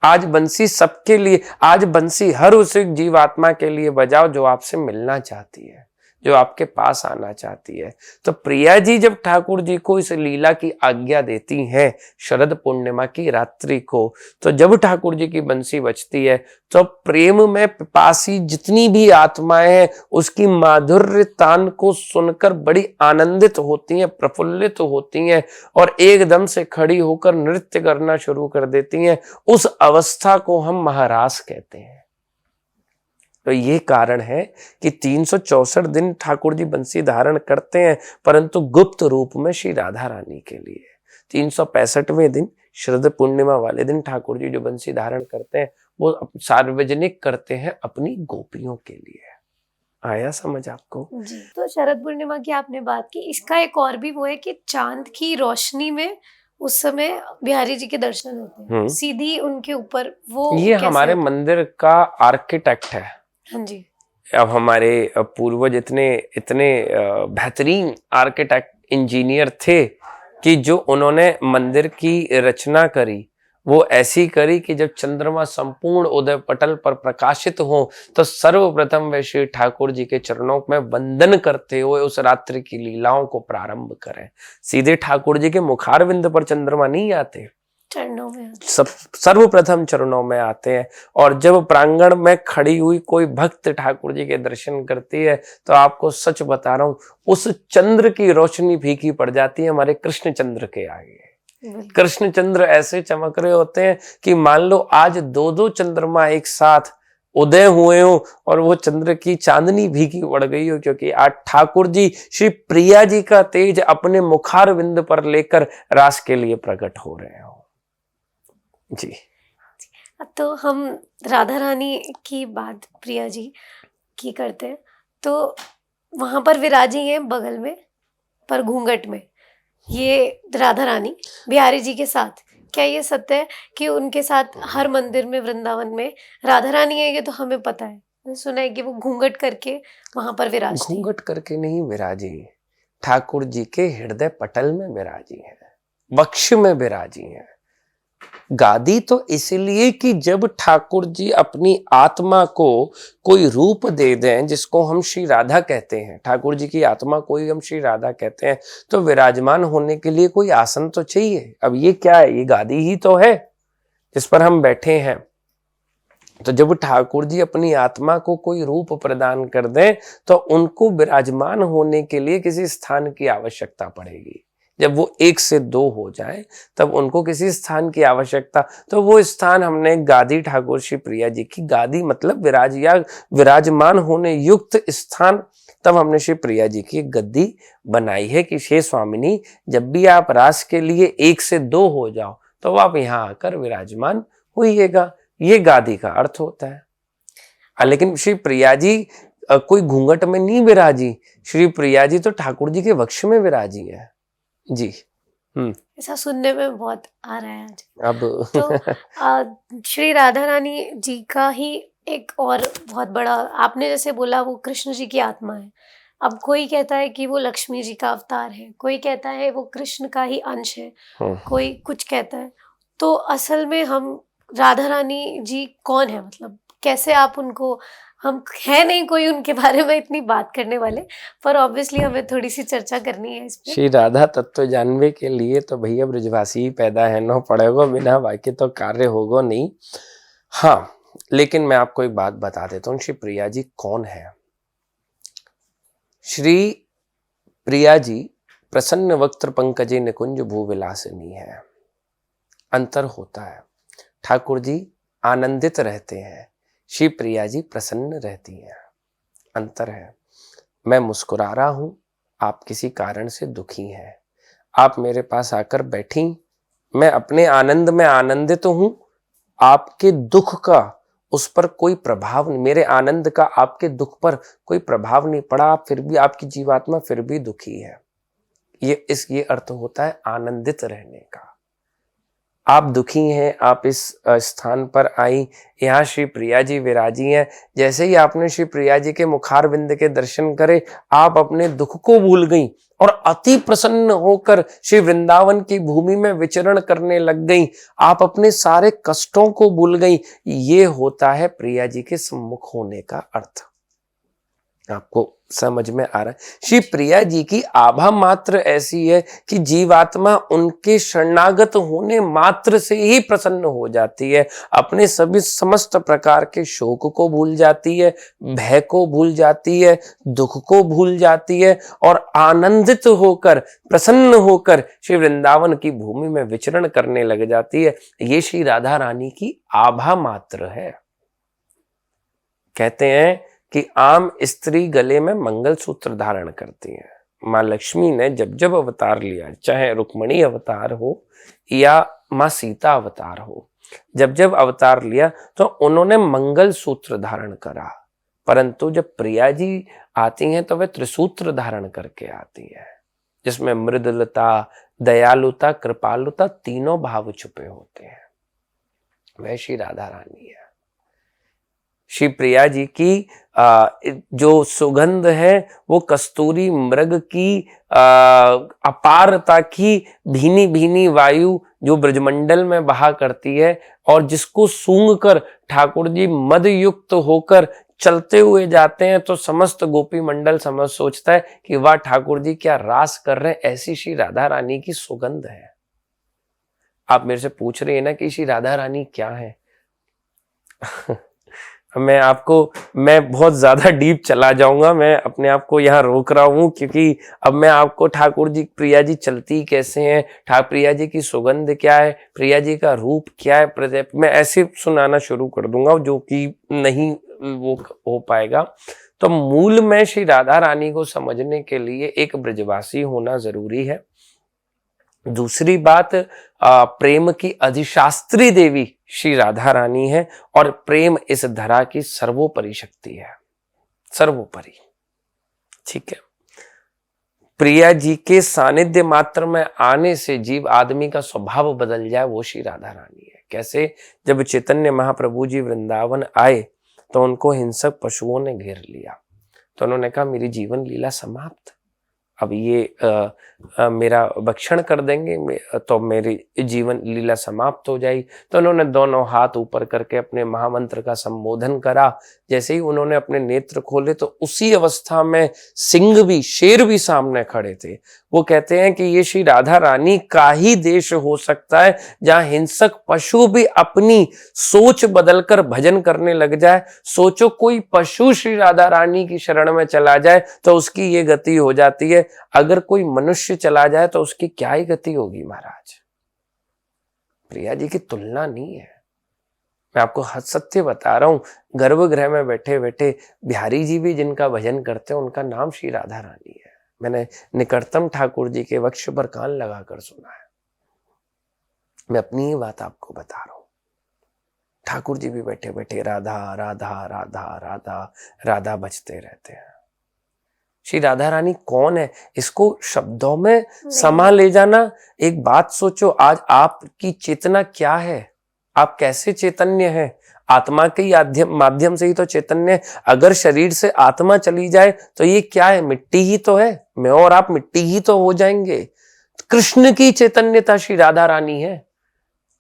आज बंसी सबके लिए, आज बंसी हर उस जीवात्मा के लिए बजाओ जो आपसे मिलना चाहती है, जो आपके पास आना चाहती है। तो प्रिया जी जब ठाकुर जी को इस लीला की आज्ञा देती हैं शरद पूर्णिमा की रात्रि को, तो जब ठाकुर जी की बंसी बजती है तो प्रेम में पिपासी जितनी भी आत्माएं हैं उसकी माधुर्य तान को सुनकर बड़ी आनंदित होती हैं, प्रफुल्लित होती हैं और एकदम से खड़ी होकर नृत्य करना शुरू कर देती हैं। उस अवस्था को हम महारास कहते हैं। तो ये कारण है कि 364 दिन ठाकुर जी बंसी धारण करते हैं, परंतु गुप्त रूप में श्री राधा रानी के लिए। 365वें दिन शरद पूर्णिमा वाले दिन ठाकुर जी जो बंसी धारण करते हैं वो सार्वजनिक करते हैं अपनी गोपियों के लिए। आया समझ आपको? जी। तो शरद पूर्णिमा की आपने बात की, इसका एक और भी वो है कि चांद की रोशनी में उस समय बिहारी जी के दर्शन होते हैं, सीधी उनके ऊपर। वो ये हमारे मंदिर का आर्किटेक्ट है। हाँ जी। अब हमारे पूर्वज इतने बेहतरीन आर्किटेक्ट इंजीनियर थे कि जो उन्होंने मंदिर की रचना करी वो ऐसी करी कि जब चंद्रमा संपूर्ण उदय पटल पर प्रकाशित हो तो सर्वप्रथम वे श्री ठाकुर जी के चरणों में वंदन करते हुए उस रात्रि की लीलाओं को प्रारंभ करें। सीधे ठाकुर जी के मुखारविंद पर चंद्रमा नहीं आते, चरणों में सब सर्वप्रथम चरणों में आते हैं। और जब प्रांगण में खड़ी हुई कोई भक्त ठाकुर जी के दर्शन करती है तो आपको सच बता रहा हूं उस चंद्र की रोशनी फीकी पड़ जाती है हमारे कृष्ण चंद्र के आगे। कृष्ण चंद्र ऐसे चमक रहे होते हैं कि मान लो आज दो चंद्रमा एक साथ उदय हुए हो और वो चंद्र की चांदनी भीगी पड़ गई हो, क्योंकि आज ठाकुर जी श्री प्रिया जी का तेज अपने मुखार विंद पर लेकर रास के लिए प्रकट हो रहे हो जी। तो हम राधा रानी की बात प्रिया जी की करते हैं, तो वहां पर विराजी हैं बगल में पर घूंघट में, ये राधा रानी बिहारी जी के साथ। क्या ये सत्य है कि उनके साथ हर मंदिर में वृंदावन में राधा रानी है? ये तो हमें पता है, मैंने सुना है कि वो घूंघट करके वहां पर विराजती। घूंघट करके नहीं विराजी, ठाकुर जी के हृदय पटल में विराजी है, वक्ष में विराजी है। गादी तो इसलिए कि जब ठाकुर जी अपनी आत्मा को कोई रूप दे दें जिसको हम श्री राधा कहते हैं, ठाकुर जी की आत्मा को ही हम श्री राधा कहते हैं, तो विराजमान होने के लिए कोई आसन तो चाहिए। अब ये क्या है? ये गादी ही तो है जिस पर हम बैठे हैं। तो जब ठाकुर जी अपनी आत्मा को कोई रूप प्रदान कर दें तो उनको विराजमान होने के लिए किसी स्थान की आवश्यकता पड़ेगी। जब वो 1 से 2 हो जाए तब उनको किसी स्थान की आवश्यकता, तो वो स्थान हमने गादी ठाकुर श्री प्रिया जी की, गादी मतलब विराज या विराजमान होने युक्त स्थान, तब हमने श्री प्रिया जी की गद्दी बनाई है कि हे स्वामिनी जब भी आप रास के लिए 1 से 2 हो जाओ तो आप यहाँ आकर विराजमान होइएगा। ये गादी का अर्थ होता है। लेकिन श्री प्रिया जी कोई घूंघट में नहीं विराजी, श्री प्रिया जी तो ठाकुर जी के वक्ष में विराजी है जी। ऐसा सुनने में बहुत आ रहा है आज। अब तो श्री राधा रानी जी का ही एक और बहुत बड़ा, आपने जैसे बोला वो कृष्ण जी की आत्मा है। अब कोई कहता है कि वो लक्ष्मी जी का अवतार है, कोई कहता है वो कृष्ण का ही अंश है, कोई कुछ कहता है। तो असल में हम राधा रानी जी कौन है, मतलब कैसे आप उनको, हम है नहीं कोई उनके बारे में इतनी बात करने वाले, पर ऑब्वियसली हमें थोड़ी सी चर्चा करनी है इस पे। श्री राधा तत्व जानने के लिए तो भैया ब्रजवासी ही पैदा है, न पड़ेगो बिना वाक्य तो कार्य होगो नहीं। हाँ, लेकिन मैं आपको एक बात बता देता हूँ, श्री प्रिया जी कौन है। श्री प्रिया जी प्रसन्न वक्त्र पंकजे निकुंज भूविलासिनी है। अंतर होता है, ठाकुर जी आनंदित रहते हैं, श्री प्रिया जी प्रसन्न रहती हैं। अंतर है। मैं मुस्कुरा रहा हूं, आप किसी कारण से दुखी हैं, आप मेरे पास आकर बैठी, मैं अपने आनंद में आनंदित हूं, आपके दुख का उस पर कोई प्रभाव नहीं, मेरे आनंद का आपके दुख पर कोई प्रभाव नहीं पड़ा, आप फिर भी, आपकी जीवात्मा फिर भी दुखी है। ये अर्थ होता है आनंदित रहने का। आप दुखी हैं, आप इस स्थान पर आई, यहाँ श्री प्रिया जी विराजी हैं। जैसे ही आपने श्री प्रिया जी के मुखार बिंद के दर्शन करे, आप अपने दुख को भूल गई और अति प्रसन्न होकर श्री वृंदावन की भूमि में विचरण करने लग गई। आप अपने सारे कष्टों को भूल गई। ये होता है प्रिया जी के सम्मुख होने का अर्थ। आपको समझ में आ रहा है? श्री प्रिया जी की आभा मात्र ऐसी है कि जीवात्मा उनके शरणागत होने मात्र से ही प्रसन्न हो जाती है, अपने सभी समस्त प्रकार के शोक को भूल जाती है, भय को भूल जाती है, दुख को भूल जाती है और आनंदित होकर, प्रसन्न होकर श्री वृंदावन की भूमि में विचरण करने लग जाती है। ये श्री राधा रानी की आभा मात्र है। कहते हैं कि आम स्त्री गले में मंगलसूत्र धारण करती है। माँ लक्ष्मी ने जब जब अवतार लिया, चाहे रुक्मणी अवतार हो या माँ सीता अवतार हो, जब जब अवतार लिया तो उन्होंने मंगलसूत्र धारण करा। परंतु जब प्रिया जी आती हैं तो वे त्रिसूत्र धारण करके आती है, जिसमें मृदुलता, दयालुता, कृपालुता तीनों भाव छुपे होते हैं। वह श्री राधा रानी है। श्री प्रिया जी की जो सुगंध है वो कस्तूरी मृग की अपारता की भीनी भीनी वायु जो ब्रजमंडल में बहा करती है, और जिसको सूंघ कर ठाकुर जी मद युक्त होकर चलते हुए जाते हैं तो समस्त गोपी मंडल समझ सोचता है कि वाह ठाकुर जी क्या रास कर रहे हैं। ऐसी श्री राधा रानी की सुगंध है। आप मेरे से पूछ रहे हैं ना कि श्री राधा रानी क्या है? मैं बहुत ज्यादा डीप चला जाऊंगा, मैं अपने आप को यहाँ रोक रहा हूँ, क्योंकि अब मैं आपको ठाकुर जी, प्रिया जी चलती कैसे हैं, प्रिया जी की सुगंध क्या है, प्रिया जी का रूप क्या है, मैं ऐसे सुनाना शुरू कर दूंगा जो कि नहीं वो हो पाएगा। तो मूल में श्री राधा रानी को समझने के लिए एक ब्रजवासी होना जरूरी है। दूसरी बात, प्रेम की अधिशास्त्री देवी श्री राधा रानी है, और प्रेम इस धरा की सर्वोपरि शक्ति है, सर्वोपरि। ठीक है। प्रिया जी के सानिध्य मात्र में आने से जीव आदमी का स्वभाव बदल जाए, वो श्री राधा रानी है। कैसे? जब चैतन्य महाप्रभु जी वृंदावन आए तो उनको हिंसक पशुओं ने घेर लिया, तो उन्होंने कहा मेरी जीवन लीला समाप्त, अब ये मेरा भक्षण कर देंगे तो मेरी जीवन लीला समाप्त हो जाएगी। तो उन्होंने दोनों हाथ ऊपर करके अपने महामंत्र का संबोधन करा। जैसे ही उन्होंने अपने नेत्र खोले तो उसी अवस्था में सिंह भी, शेर भी सामने खड़े थे। वो कहते हैं कि ये श्री राधा रानी का ही देश हो सकता है जहां हिंसक पशु भी अपनी सोच बदलकर भजन करने लग जाए। सोचो कोई पशु श्री राधा रानी की शरण में चला जाए तो उसकी ये गति हो जाती है, अगर कोई मनुष्य चला जाए तो उसकी क्या ही गति होगी महाराज। प्रिया जी की तुलना नहीं है। मैं आपको सत्य बता रहा हूं, गर्भगृह में बैठे बैठे बिहारी जी भी जिनका भजन करते हैं उनका नाम श्री राधा रानी है। मैंने निकटतम ठाकुर जी के वक्ष पर कान लगाकर सुना है। मैं अपनी ही बात आपको बता रहा हूं। ठाकुर जी भी बैठे बैठे राधा राधा राधा राधा राधा बजते रहते हैं। श्री राधा रानी कौन है, इसको शब्दों में समा ले जाना। एक बात सोचो, आज आपकी चेतना क्या है, आप कैसे चैतन्य है? आत्मा के माध्यम से ही तो चैतन्य है। अगर शरीर से आत्मा चली जाए तो ये क्या है? मिट्टी ही तो है। मैं और आप मिट्टी ही तो हो जाएंगे। कृष्ण की चैतन्यता श्री राधा रानी है।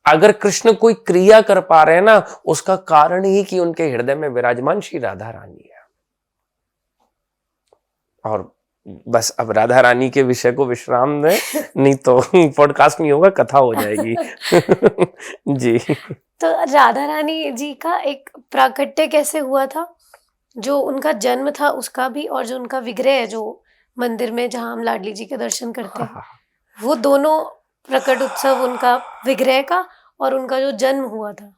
अगर कृष्ण कोई क्रिया कर पा रहे हैं ना, उसका कारण ही कि उनके हृदय में विराजमान श्री राधा रानी है। और बस अब राधा रानी के विषय को विश्राम दें, नहीं तो पॉडकास्ट नहीं होगा, कथा हो जाएगी। जी। तो राधा रानी जी का एक प्राकट्य कैसे हुआ था? जो उनका जन्म था उसका भी, और जो उनका विग्रह है जो मंदिर में जहां हम लाडली जी के दर्शन करते हैं, वो दोनों प्रकट उत्सव, उनका विग्रह का और उनका जो जन्म हुआ था,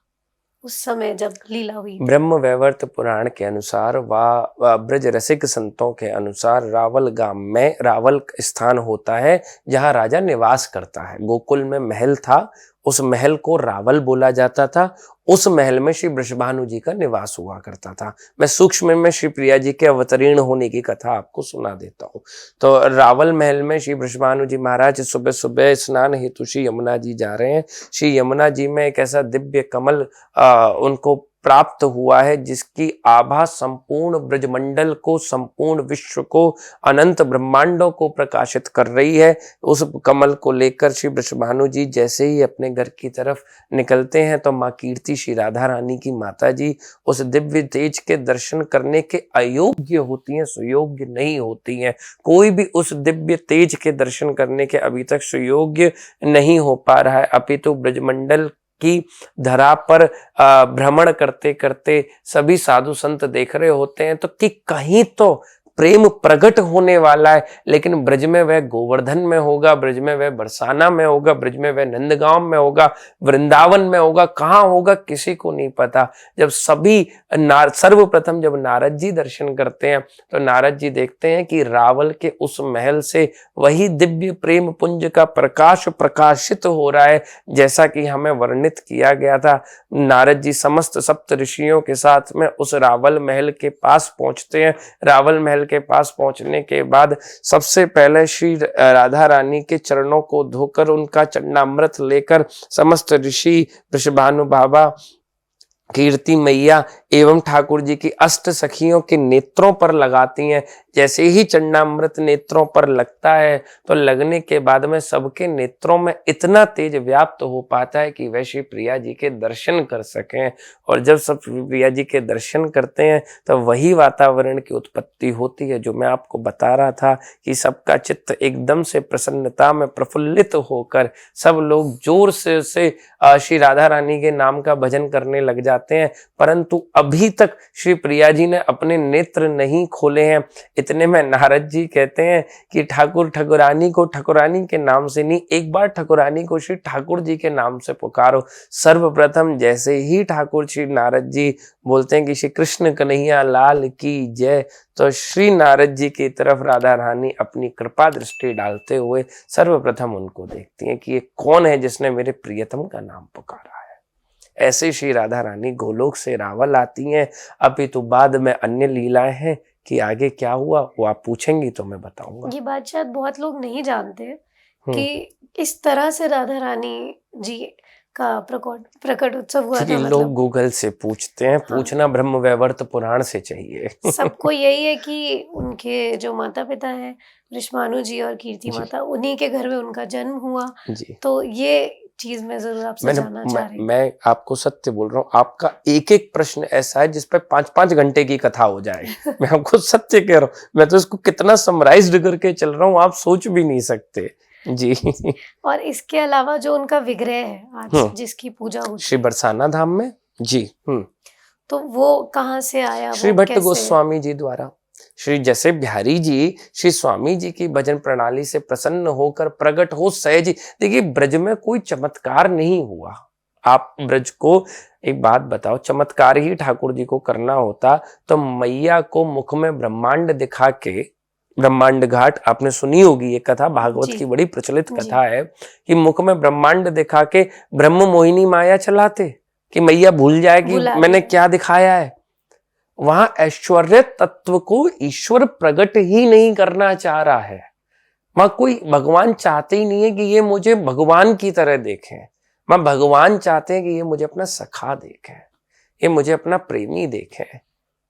उस समय जब लीला हुई थी? ब्रह्म वैवर्त पुराण के अनुसार ब्रज रसिक संतों के अनुसार रावल गांव में रावल स्थान होता है जहां राजा निवास करता है। गोकुल में महल था, उस महल को रावल बोला जाता था। उस महल में श्री वृषभानु जी का निवास हुआ करता था। मैं सूक्ष्म में श्री प्रिया जी के अवतरीर्ण होने की कथा आपको सुना देता हूँ। तो रावल महल में श्री वृषभानु जी महाराज सुबह सुबह स्नान हेतु श्री यमुना जी जा रहे हैं। श्री यमुना जी में एक ऐसा दिव्य कमल उनको प्राप्त हुआ है जिसकी आभा संपूर्ण ब्रजमंडल को, संपूर्ण विश्व को, अनंत ब्रह्मांडों को प्रकाशित कर रही है। उस कमल को लेकर श्री वृषभानु जी जैसे ही अपने घर की तरफ निकलते हैं तो माँ कीर्ति श्री राधा रानी की माता जी उस दिव्य तेज के दर्शन करने के अयोग्य होती हैं, सुयोग्य नहीं होती हैं। कोई भी उस दिव्य तेज के दर्शन करने के अभी तक सुयोग्य नहीं हो पा रहा है। अपितु ब्रजमंडल की धरा पर भ्रमण करते करते सभी साधु संत देख रहे होते हैं तो कि कहीं तो प्रेम प्रकट होने वाला है, लेकिन ब्रज में वह गोवर्धन में होगा, ब्रज में वह बरसाना में होगा, ब्रज में वह नंदगांव में होगा, वृंदावन में होगा, कहाँ होगा किसी को नहीं पता। जब सभी सर्वप्रथम जब नारद जी दर्शन करते हैं तो नारद जी देखते हैं कि रावल के उस महल से वही दिव्य प्रेम पुंज का प्रकाश प्रकाशित हो रहा है जैसा कि हमें वर्णित किया गया था। नारद जी समस्त सप्त ऋषियों के साथ में उस रावल महल के पास पहुंचते हैं। रावल महल के पास पहुंचने के बाद सबसे पहले श्री राधा रानी के चरणों को धोकर उनका चरणामृत लेकर समस्त ऋषि, वृषभानु बाबा, कीर्ति मैया एवं ठाकुर जी की अष्ट सखियों के नेत्रों पर लगाती हैं। जैसे ही चरणामृत नेत्रों पर लगता है तो लगने के बाद में सबके नेत्रों में इतना तेज व्याप्त हो पाता है कि वह श्री प्रिया जी के दर्शन कर सकें। और जब सब प्रिया जी के दर्शन करते हैं तो वही वातावरण की उत्पत्ति होती है जो मैं आपको बता रहा था कि सबका चित्त एकदम से प्रसन्नता में प्रफुल्लित होकर सब लोग जोर से श्री राधा रानी के नाम का भजन करने लग जाते हैं। परंतु अभी तक श्री प्रिया जी ने अपने नेत्र नहीं खोले हैं। इतने में नारद जी कहते हैं कि ठाकुर ठाकुरानी को ठाकुरानी के नाम से नहीं, एक बार ठाकुरानी को श्री ठाकुर जी के नाम से पुकारो। सर्वप्रथम जैसे ही ठाकुर श्री नारद जी बोलते हैं कि श्री कृष्ण कन्हैया लाल की जय, तो श्री नारद जी की तरफ राधा रानी अपनी कृपा दृष्टि डालते हुए सर्वप्रथम उनको देखती हैं कि ये कौन है जिसने मेरे प्रियतम का नाम पुकारा है। ऐसे श्री राधा रानी गोलोक से रावल आती हैं। अभी तो बाद में अन्य लीलाएं हैं कि आगे क्या हुआ वो आप पूछेंगी तो मैं बताऊंगा। ये बात शायद बहुत लोग नहीं जानते कि इस तरह से राधा रानी जी का प्रकट उत्सव हुआ था। लोग गूगल से पूछते हैं। हाँ। पूछना ब्रह्म वैवर्त पुराण से चाहिए। सबको यही है कि उनके जो माता पिता हैं वृषभानु जी और कीर्ति माता, उन्हीं के घर में उनका जन्म हुआ जी। तो ये चीज मैं जरूर आपसे जानना चाह रही हूँ। मैं आपको सत्य बोल रहा हूँ, आपका एक एक प्रश्न ऐसा है जिस पे 5-5 घंटे की कथा हो जाए। मैं आपको सत्य कह रहा हूँ, मैं तो इसको कितना समराइज्ड करके चल रहा हूँ आप सोच भी नहीं सकते जी। और इसके अलावा जो उनका विग्रह है आज जिसकी पूजा होती है श्री बरसाना धाम में जी, तो वो कहाँ से आया? श्री भट्ट गोस्वामी जी द्वारा। श्री जैसे बिहारी जी श्री स्वामी जी की भजन प्रणाली से प्रसन्न होकर प्रकट हो सहज। देखिए ब्रज में कोई चमत्कार नहीं हुआ। आप ब्रज को एक बात बताओ, चमत्कार ही ठाकुर जी को करना होता तो मैया को मुख में ब्रह्मांड दिखा के, ब्रह्मांड घाट आपने सुनी होगी ये कथा, भागवत की बड़ी प्रचलित कथा है कि मुख में ब्रह्मांड दिखा के ब्रह्म मोहिनी माया चलाते कि मैया भूल जाए कि मैंने क्या दिखाया है। वहां ऐश्वर्य तत्व को ईश्वर प्रकट ही नहीं करना चाह रहा है। वहां कोई भगवान चाहते ही नहीं है कि ये मुझे भगवान की तरह देखें। वहां भगवान चाहते हैं कि ये मुझे अपना सखा देखें, ये मुझे अपना प्रेमी देखें,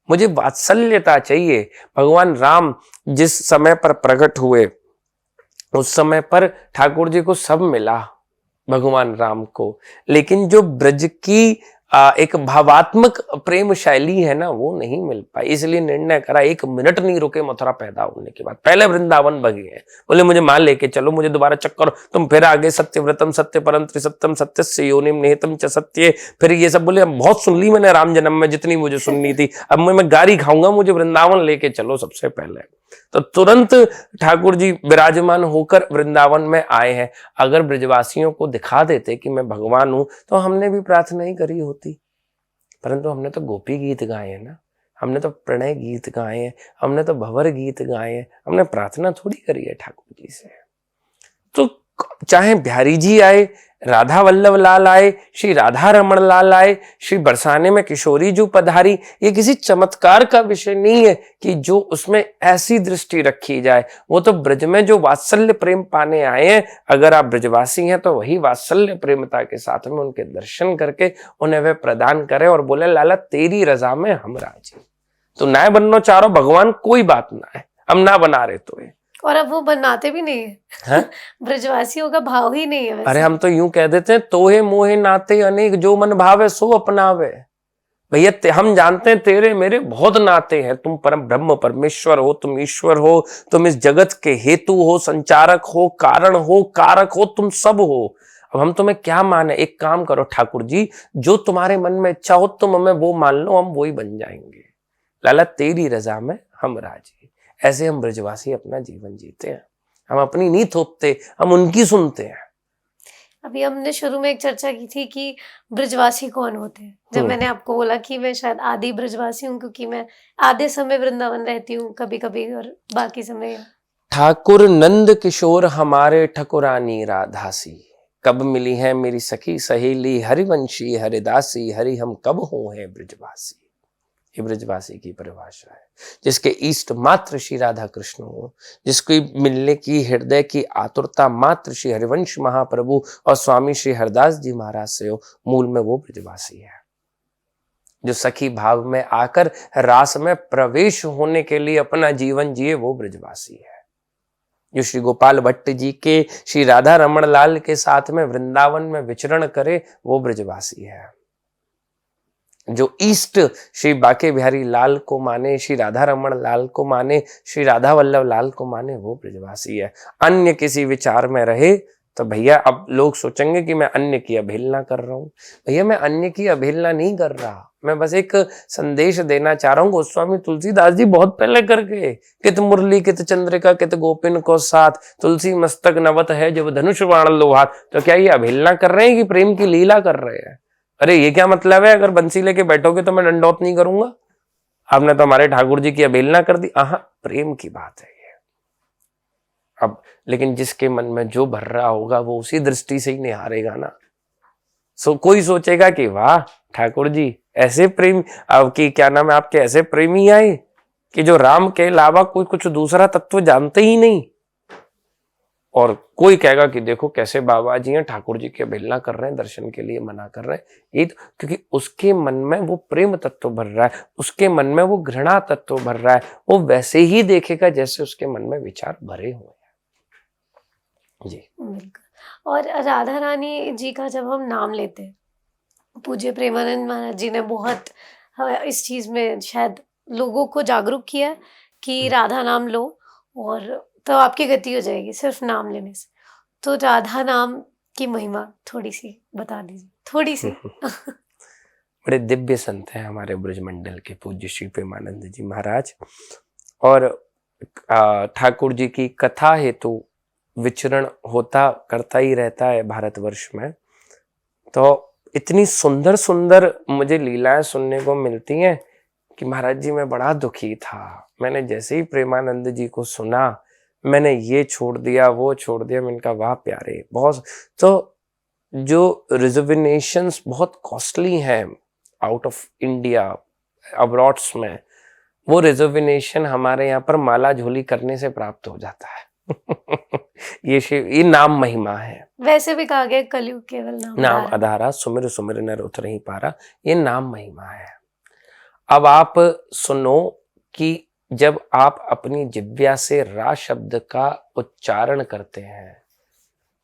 मुझे वात्सल्यता चाहिए। भगवान राम जिस समय पर प्रकट हुए उस समय पर ठाकुर जी को सब मिला भगवान राम को, लेकिन जो ब्रज की एक भावात्मक प्रेम शैली है ना वो नहीं मिल पाई। इसलिए निर्णय करा 1 मिनट नहीं रुके मथुरा पैदा होने के बाद, पहले वृंदावन भगे हैं। बोले मुझे मां लेके चलो, मुझे दोबारा चक्कर, तुम फिर आगे सत्यव्रतम सत्य परम त्रिसत्यम सत्यस्य योनिम निहितम च सत्य, फिर ये सब बोले बहुत सुन ली मैंने राम जन्म में जितनी मुझे सुननी थी, अब मैं गारी खाऊंगा, मुझे वृंदावन लेके चलो सबसे पहले। तो तुरंत ठाकुर जी विराजमान होकर वृंदावन में आए हैं। अगर ब्रजवासियों को दिखा देते कि मैं भगवान हूं तो हमने भी प्रार्थना ही करी होती। परंतु हमने तो गोपी गीत गाए हैं ना, हमने तो प्रणय गीत गाए हैं, हमने तो भंवर गीत गाए हैं, हमने प्रार्थना थोड़ी करी है ठाकुर जी से। तो चाहे बिहारी जी आए, राधा वल्लभ लाल आए, श्री राधा रमण लाल आए, श्री बरसाने में किशोरी जी पधारी, ये किसी चमत्कार का विषय नहीं है कि जो उसमें ऐसी दृष्टि रखी जाए। वो तो ब्रज में जो वात्सल्य प्रेम पाने आए हैं, अगर आप ब्रजवासी हैं तो वही वात्सल्य प्रेमता के साथ में उनके दर्शन करके उन्हें वे प्रदान करे और बोले लाला तेरी रजा में हम राजी। तो ना बनो चारो भगवान, कोई बात ना है, हम ना बना रहे तो है। और अब वो बनाते भी नहीं है, ब्रजवासियों का भाव ही नहीं है वैसे। अरे हम तो यूं कह देते हैं, तोहे मोहे नाते अनेक जो मन भावे सो अपनावे। भैया हम जानते हैं तेरे मेरे बहुत नाते हैं, तुम परम ब्रह्म परमेश्वर हो, तुम ईश्वर हो, तुम इस जगत के हेतु हो, संचारक हो, कारण हो, कारक हो, तुम सब हो। अब हम तुम्हें क्या माने? एक काम करो ठाकुर जी, जो तुम्हारे मन में इच्छा हो तुम हमें वो मान लो, हम वही बन जाएंगे। लाला तेरी रजा में हम राजी। ऐसे हम ब्रजवासी अपना जीवन जीते हैं, हम अपनी नहीं थोपते, हम उनकी सुनते हैं। अभी हमने शुरू में एक चर्चा की थी कि ब्रजवासी कौन होते हैं। जब मैंने आपको बोला कि मैं शायद आधी ब्रजवासी हूँ, क्योंकि मैं आधे समय वृंदावन रहती हूँ कभी कभी, और बाकी समय ठाकुर नंद किशोर हमारे ठकुरानी राधासी, कब मिली है मेरी सखी सहेली हरिवंशी हरिदासी, हरि हम कब हो हैं ब्रजवासी। ये ब्रजवासी की परिभाषा है, जिसके इष्ट मात्र श्री राधा कृष्ण हो, जिसकी मिलने की हृदय की आतुरता मात्र श्री हरिवंश महाप्रभु और स्वामी श्री हरदास जी महाराज से हो, मूल में वो ब्रजवासी है। जो सखी भाव में आकर रास में प्रवेश होने के लिए अपना जीवन जिए, वो ब्रजवासी है। जो श्री गोपाल भट्ट जी के श्री राधा रमण लाल के साथ में वृंदावन में विचरण करे, वो ब्रजवासी है। जो ईस्ट श्री बाके बिहारी लाल को माने, श्री राधा रमण लाल को माने, श्री राधा वल्लभ लाल को माने, वो ब्रजवासी है। अन्य किसी विचार में रहे तो भैया अब लोग सोचेंगे कि मैं अन्य की अवहेलना कर रहा हूं। भैया मैं अन्य की अवहेलना नहीं कर रहा, मैं बस एक संदेश देना चाह रहा हूँ। गोस्वामी तुलसीदास जी बहुत पहले कर गए, कित मुरली कित चंद्रिका कित गोपिन को साथ, तुलसी मस्तक नवत है जब धनुष बाण लो हाथ। तो क्या ये अवहेलना कर रहे हैं कि प्रेम की लीला कर रहे हैं? अरे ये क्या मतलब है, अगर बंसी लेके बैठोगे तो मैं दंडौत नहीं करूंगा, आपने तो हमारे ठाकुर जी की अवहेलना कर दी। प्रेम की बात है ये। अब लेकिन जिसके मन में जो भर रहा होगा वो उसी दृष्टि से ही निहारेगा ना। कोई सोचेगा कि वाह ठाकुर जी ऐसे प्रेम, आपकी क्या नाम है, आपके ऐसे प्रेमी आए कि जो राम के अलावा कोई कुछ दूसरा तत्व जानते ही नहीं। और कोई कहेगा कि देखो कैसे बाबा जी हैं, ठाकुर जी की अवहेलना कर रहे हैं, दर्शन के लिए मना कर रहे हैं। ये तो क्योंकि उसके मन में वो प्रेम तत्व भर रहा है, उसके मन में वो घृणा तत्व भर रहा है, वो वैसे ही देखेगा जैसे उसके मन में विचार भरे हुए हैं। जी बिल्कुल। और राधा रानी जी का जब हम नाम लेते हैं, पूज्य प्रेमानंद महाराज जी ने बहुत इस चीज में शायद लोगों को जागरूक किया कि राधा नाम लो और तो आपकी गति हो जाएगी सिर्फ नाम लेने से। तो राधा नाम की महिमा थोड़ी सी बता दीजिए, थोड़ी सी। बड़े दिव्य संत हैं हमारे ब्रजमंडल के पूज्य श्री प्रेमानंद जी महाराज, और ठाकुर जी की कथा हेतु विचरण होता करता ही रहता है भारतवर्ष में। तो इतनी सुंदर सुंदर मुझे लीलाएं सुनने को मिलती हैं कि महाराज जी मैं बड़ा दुखी था। मैंने जैसे ही प्रेमानंद जी को सुना, मैंने ये छोड़ दिया वो छोड़ दिया। मैंने कहा वाह प्यारे, बहुत तो जो रिजर्वेशंस बहुत कॉस्टली हैं आउट ऑफ इंडिया अब्रॉड्स में, वो रिजर्वेशन हमारे यहाँ पर माला झोली करने से प्राप्त हो जाता है। ये नाम महिमा है। वैसे भी कहा गया कलयुग केवल नाम आधारा, सुमिर सुमिर नर उतर ही पारा, ये नाम महिमा है। अब आप सुनो कि जब आप अपनी जिह्वा से रा शब्द का उच्चारण करते हैं,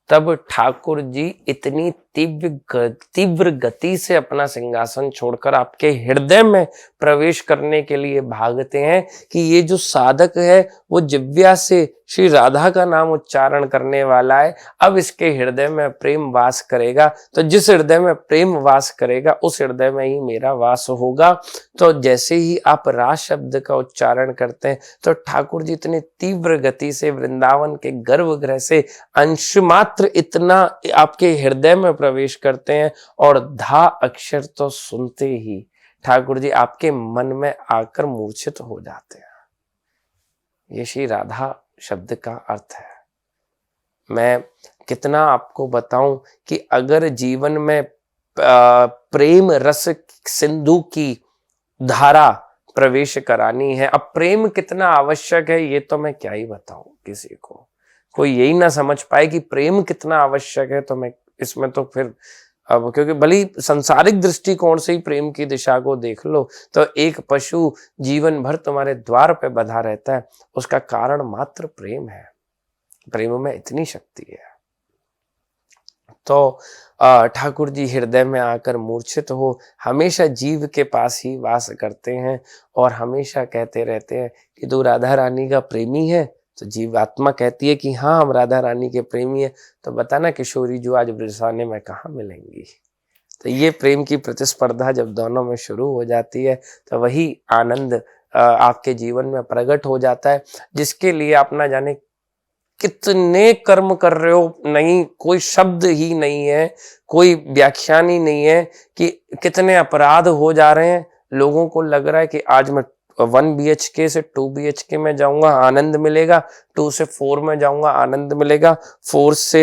तब ठाकुर जी इतनी तीव्र गति से अपना सिंहासन छोड़कर आपके हृदय में प्रवेश करने के लिए भागते हैं कि ये जो साधक है वो जिह्वा से श्री राधा का नाम उच्चारण करने वाला है, अब इसके हृदय में प्रेम वास करेगा। तो जिस हृदय में प्रेम वास करेगा उस हृदय में ही मेरा वास होगा। तो जैसे ही आप रा शब्द का उच्चारण करते हैं तो ठाकुर जी इतनी तीव्र गति से वृंदावन के गर्भगृह से अंश मात्र इतना आपके हृदय में प्रवेश करते हैं, और धा अक्षर तो सुनते ही ठाकुर जी आपके मन में आकर मूर्छित हो जाते हैं। ये श्री राधा शब्द का अर्थ है। मैं कितना आपको बताऊं कि अगर जीवन में प्रेम रस सिंधु की धारा प्रवेश करानी है, अब प्रेम कितना आवश्यक है ये तो मैं क्या ही बताऊं किसी को। कोई यही ना समझ पाए कि प्रेम कितना आवश्यक है, तो मैं इसमें तो फिर अब, क्योंकि भली संसारिक दृष्टिकोण से ही प्रेम की दिशा को देख लो तो एक पशु जीवन भर तुम्हारे द्वार पे बंधा रहता है, उसका कारण मात्र प्रेम है। प्रेम में इतनी शक्ति है। तो ठाकुर जी हृदय में आकर मूर्छित हो, हमेशा जीव के पास ही वास करते हैं और हमेशा कहते रहते हैं कि तू राधा रानी का प्रेमी है। तो जीव आत्मा कहती है कि हाँ हम राधा रानी के प्रेमी है। तो बताना किशोरी जो आज बरसाने में कहाँ मिलेंगी। तो ये प्रेम की प्रतिस्पर्धा जब दोनों में शुरू हो जाती है तो वही आनंद आपके जीवन में प्रकट हो जाता है, जिसके लिए आप ना जाने कितने कर्म कर रहे हो, नहीं कोई शब्द ही नहीं है, कोई व्याख्यान ही नहीं है कि कितने अपराध हो जा रहे हैं। लोगों को लग रहा है कि आज मैं 1 BHK से 2 BHK में जाऊंगा आनंद मिलेगा, 2 से 4 में जाऊंगा आनंद मिलेगा, 4 से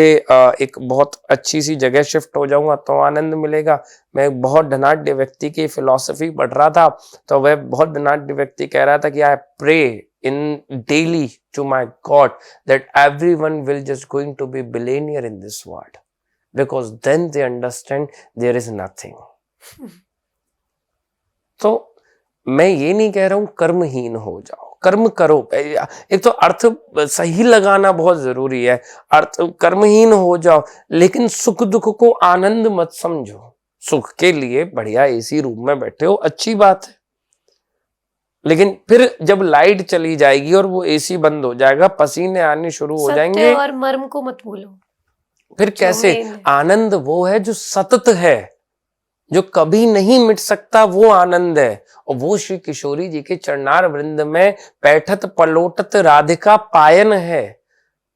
एक बहुत अच्छी सी जगह शिफ्ट हो जाऊंगा तो आनंद मिलेगा। मैं एक बहुत धनाढ्य व्यक्ति की फिलॉसफी पढ़ रहा था, तो वह बहुत धनाढ्य व्यक्ति कह रहा था कि I pray in daily to my God that everyone will just going to be billionaire in this world, because then they understand there is nothing. तो मैं ये नहीं कह रहा हूं कर्महीन हो जाओ, कर्म करो। एक तो अर्थ सही लगाना बहुत जरूरी है, अर्थ कर्महीन हो जाओ लेकिन सुख दुख को आनंद मत समझो। सुख के लिए बढ़िया एसी रूम में बैठे हो, अच्छी बात है, लेकिन फिर जब लाइट चली जाएगी और वो एसी बंद हो जाएगा, पसीने आने शुरू हो जाएंगे, और मर्म को मत भूलो। फिर कैसे? आनंद वो है जो सतत है, जो कभी नहीं मिट सकता, वो आनंद है। और वो श्री किशोरी जी के चरणार वृंद में बैठत पलोटत राधिका पायन है,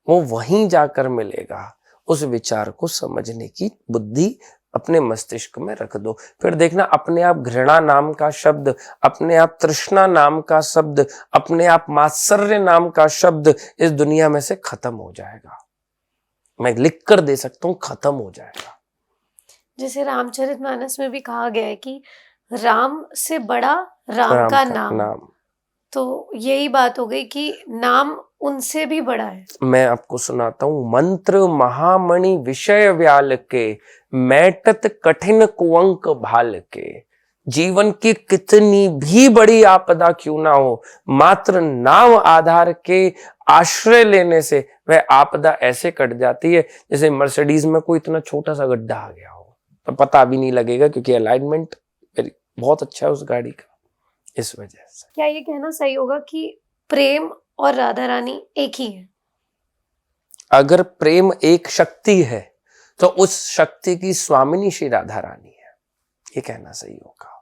वो वहीं जाकर मिलेगा। उस विचार को समझने की बुद्धि अपने मस्तिष्क में रख दो। फिर देखना अपने आप घृणा नाम का शब्द, अपने आप तृष्णा नाम का शब्द, अपने आप मात्सर्य नाम का शब्द इस दुनिया में से खत्म हो जाएगा। मैं लिख कर दे सकता हूं, खत्म हो जाएगा। जैसे रामचरितमानस में भी कहा गया है कि राम से बड़ा राम का नाम। तो यही बात हो गई कि नाम उनसे भी बड़ा है। मैं आपको सुनाता हूं, मंत्र महामणि विषय व्याल के, मैटत कठिन कुअंक भाल के। जीवन की कितनी भी बड़ी आपदा क्यों ना हो, मात्र नाम आधार के आश्रय लेने से वह आपदा ऐसे कट जाती है जैसे मर्सिडीज में कोई इतना छोटा सा गड्ढा आ गया हो, तो पता भी नहीं लगेगा क्योंकि अलाइनमेंट बहुत अच्छा है उस गाड़ी का। इस वजह से क्या ये कहना सही होगा कि प्रेम और राधा रानी एक ही है? अगर प्रेम एक शक्ति है तो उस शक्ति की स्वामिनी श्री राधा रानी है, ये कहना सही होगा।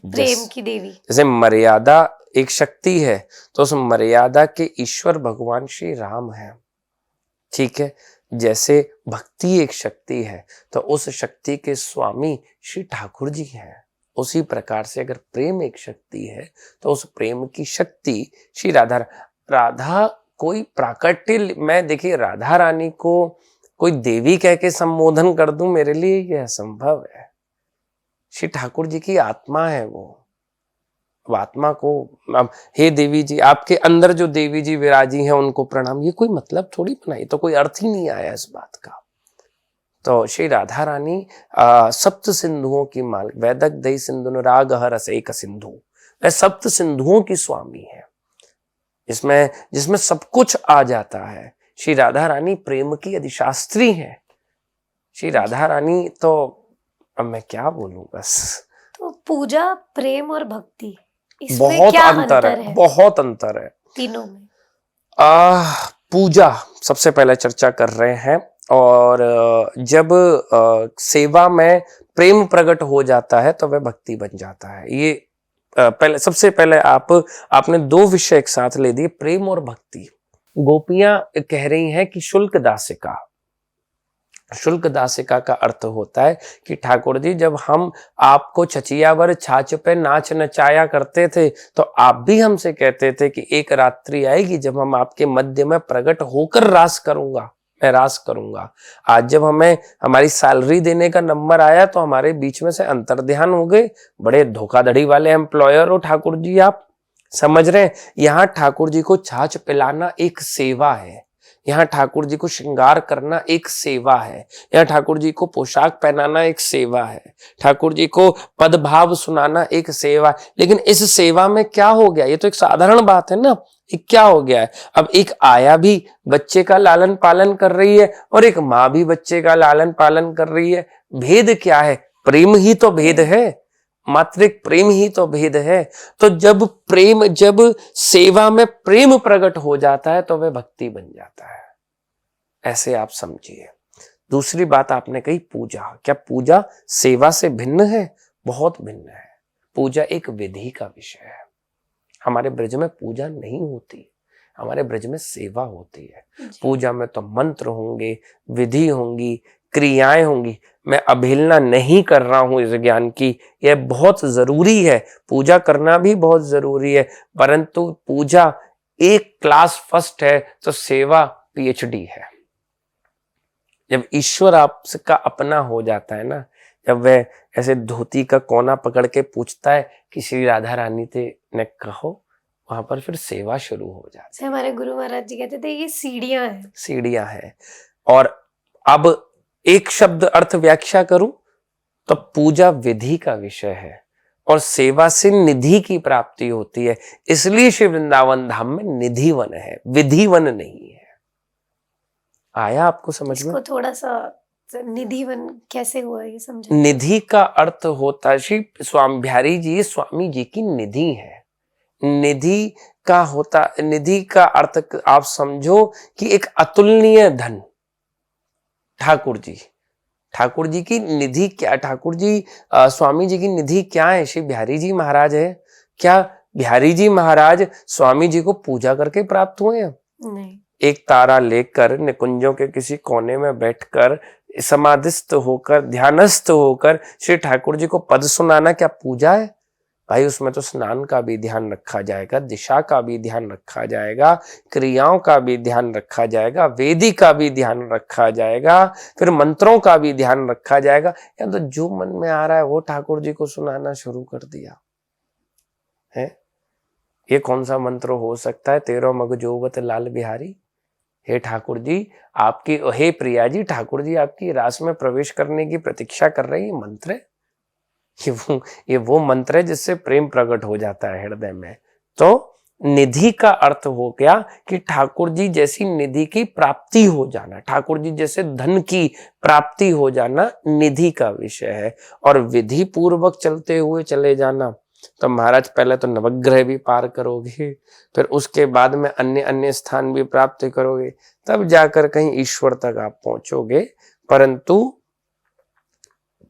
प्रेम की देवी। जैसे मर्यादा एक शक्ति है तो उस मर्यादा के ईश्वर भगवान श्री राम है, ठीक है। जैसे भक्ति एक शक्ति है तो उस शक्ति के स्वामी श्री ठाकुर जी हैं। उसी प्रकार से अगर प्रेम एक शक्ति है तो उस प्रेम की शक्ति श्री राधा। राधा कोई प्राकट्य, मैं देखिए राधा रानी को कोई देवी कह के संबोधन कर दूं, मेरे लिए यह असंभव है। श्री ठाकुर जी की आत्मा है वो आत्मा को अब हे देवी जी, आपके अंदर जो देवी जी विराजी हैं उनको प्रणाम, ये कोई मतलब थोड़ी बनाई, तो कोई अर्थ ही नहीं आया इस बात का। तो श्री राधा रानी सप्त सिंधुओं की माल, वैदक दई सिंधु राग रस एक सिंधु, वह सप्त सिंधुओं की स्वामी है, जिसमें सब कुछ आ जाता है। श्री राधा रानी प्रेम की अधिशास्त्री है। श्री राधा रानी तो अब मैं क्या बोलूं बस। तो पूजा, प्रेम और भक्ति, इसमें बहुत क्या अंतर है? बहुत अंतर है तीनों में। पूजा सबसे पहले चर्चा कर रहे हैं, और जब सेवा में प्रेम प्रकट हो जाता है तो वह भक्ति बन जाता है। ये पहले सबसे पहले आपने दो विषय एक साथ ले दिए, प्रेम और भक्ति। गोपियां कह रही हैं कि शुल्क दासिका, शुल्क दासिका का अर्थ होता है कि ठाकुर जी जब हम आपको छचियावर छाछ पे नाच नचाया करते थे तो आप भी हमसे कहते थे कि एक रात्रि आएगी जब हम आपके मध्य में प्रकट होकर रास करूंगा, मैं रास करूंगा। आज जब हमें हमारी सैलरी देने का नंबर आया तो हमारे बीच में से अंतर्ध्यान हो गए। बड़े धोखाधड़ी वाले एम्प्लॉयर हो ठाकुर जी आप, समझ रहे हैं। यहाँ ठाकुर जी को छाछ पिलाना एक सेवा है, यहाँ ठाकुर जी को श्रृंगार करना एक सेवा है, यहाँ ठाकुर जी को पोशाक पहनाना एक सेवा है, ठाकुर जी को पदभाव सुनाना एक सेवा है। लेकिन इस सेवा में क्या हो गया, ये तो एक साधारण बात है ना, ये क्या हो गया है। अब एक आया भी बच्चे का लालन पालन कर रही है और एक माँ भी बच्चे का लालन पालन कर रही है। भेद क्या है? प्रेम ही तो भेद है, मात्रिक प्रेम ही तो भेद है। तो जब सेवा में प्रेम प्रकट हो जाता है तो वह भक्ति बन जाता है, ऐसे आप समझिए। दूसरी बात आपने कही पूजा, क्या पूजा सेवा से भिन्न है? बहुत भिन्न है। पूजा एक विधि का विषय है। हमारे ब्रज में पूजा नहीं होती, हमारे ब्रज में सेवा होती है। पूजा में तो मंत्र होंगे, विधि होंगी, क्रियाएं होंगी। मैं अवहेलना नहीं कर रहा हूं इस ज्ञान की, यह बहुत जरूरी है, पूजा करना भी बहुत जरूरी है, परंतु पूजा एक क्लास फर्स्ट है तो सेवा पीएचडी है। जब ईश्वर आपका अपना हो जाता है ना, जब वह ऐसे धोती का कोना पकड़ के पूछता है कि श्री राधा रानी ने कहो, वहां पर फिर सेवा शुरू हो जाती है। हमारे गुरु महाराज जी कहते थे ये सीढ़ियां हैं, सीढ़ियां हैं। और अब एक शब्द अर्थ व्याख्या करूं तो पूजा विधि का विषय है और सेवा से निधि की प्राप्ति होती है। इसलिए श्री वृंदावन धाम में निधि वन है, विधि वन नहीं है। आया आपको समझ में? थोड़ा सा निधि वन कैसे हुआ ये समझे। निधि का अर्थ होता है, श्री स्वामी बिहारी जी स्वामी जी की निधि है। निधि का अर्थ आप समझो कि एक अतुलनीय धन। ठाकुर जी की निधि क्या, ठाकुर जी स्वामी जी की निधि क्या है? श्री बिहारी जी महाराज है। क्या बिहारी जी महाराज स्वामी जी को पूजा करके प्राप्त हुए हैं? नहीं। एक तारा लेकर निकुंजों के किसी कोने में बैठकर समाधिस्थ होकर ध्यानस्थ होकर श्री ठाकुर जी को पद सुनाना क्या पूजा है? भाई उसमें तो स्नान का भी ध्यान रखा जाएगा, दिशा का भी ध्यान रखा जाएगा, क्रियाओं का भी ध्यान रखा जाएगा, वेदी का भी ध्यान रखा जाएगा, फिर मंत्रों का भी ध्यान रखा जाएगा। या तो जो मन में आ रहा है वो ठाकुर जी को सुनाना शुरू कर दिया है। ये कौन सा मंत्र हो सकता है? तेरो मग जोवत लाल बिहारी। हे ठाकुर जी आपकी, हे प्रिया जी, ठाकुर जी आपकी रास में प्रवेश करने की प्रतीक्षा कर रही है। मंत्र है ये वो मंत्र है जिससे प्रेम प्रकट हो जाता है हृदय में। तो निधि का अर्थ हो गया कि ठाकुर जी जैसी निधि की प्राप्ति हो जाना, ठाकुर जी जैसे धन की प्राप्ति हो जाना निधि का विषय है। और विधि पूर्वक चलते हुए चले जाना, तो महाराज पहले तो नवग्रह भी पार करोगे, फिर उसके बाद में अन्य अन्य स्थान भी प्राप्त करोगे, तब जाकर कहीं ईश्वर तक आप पहुंचोगे। परंतु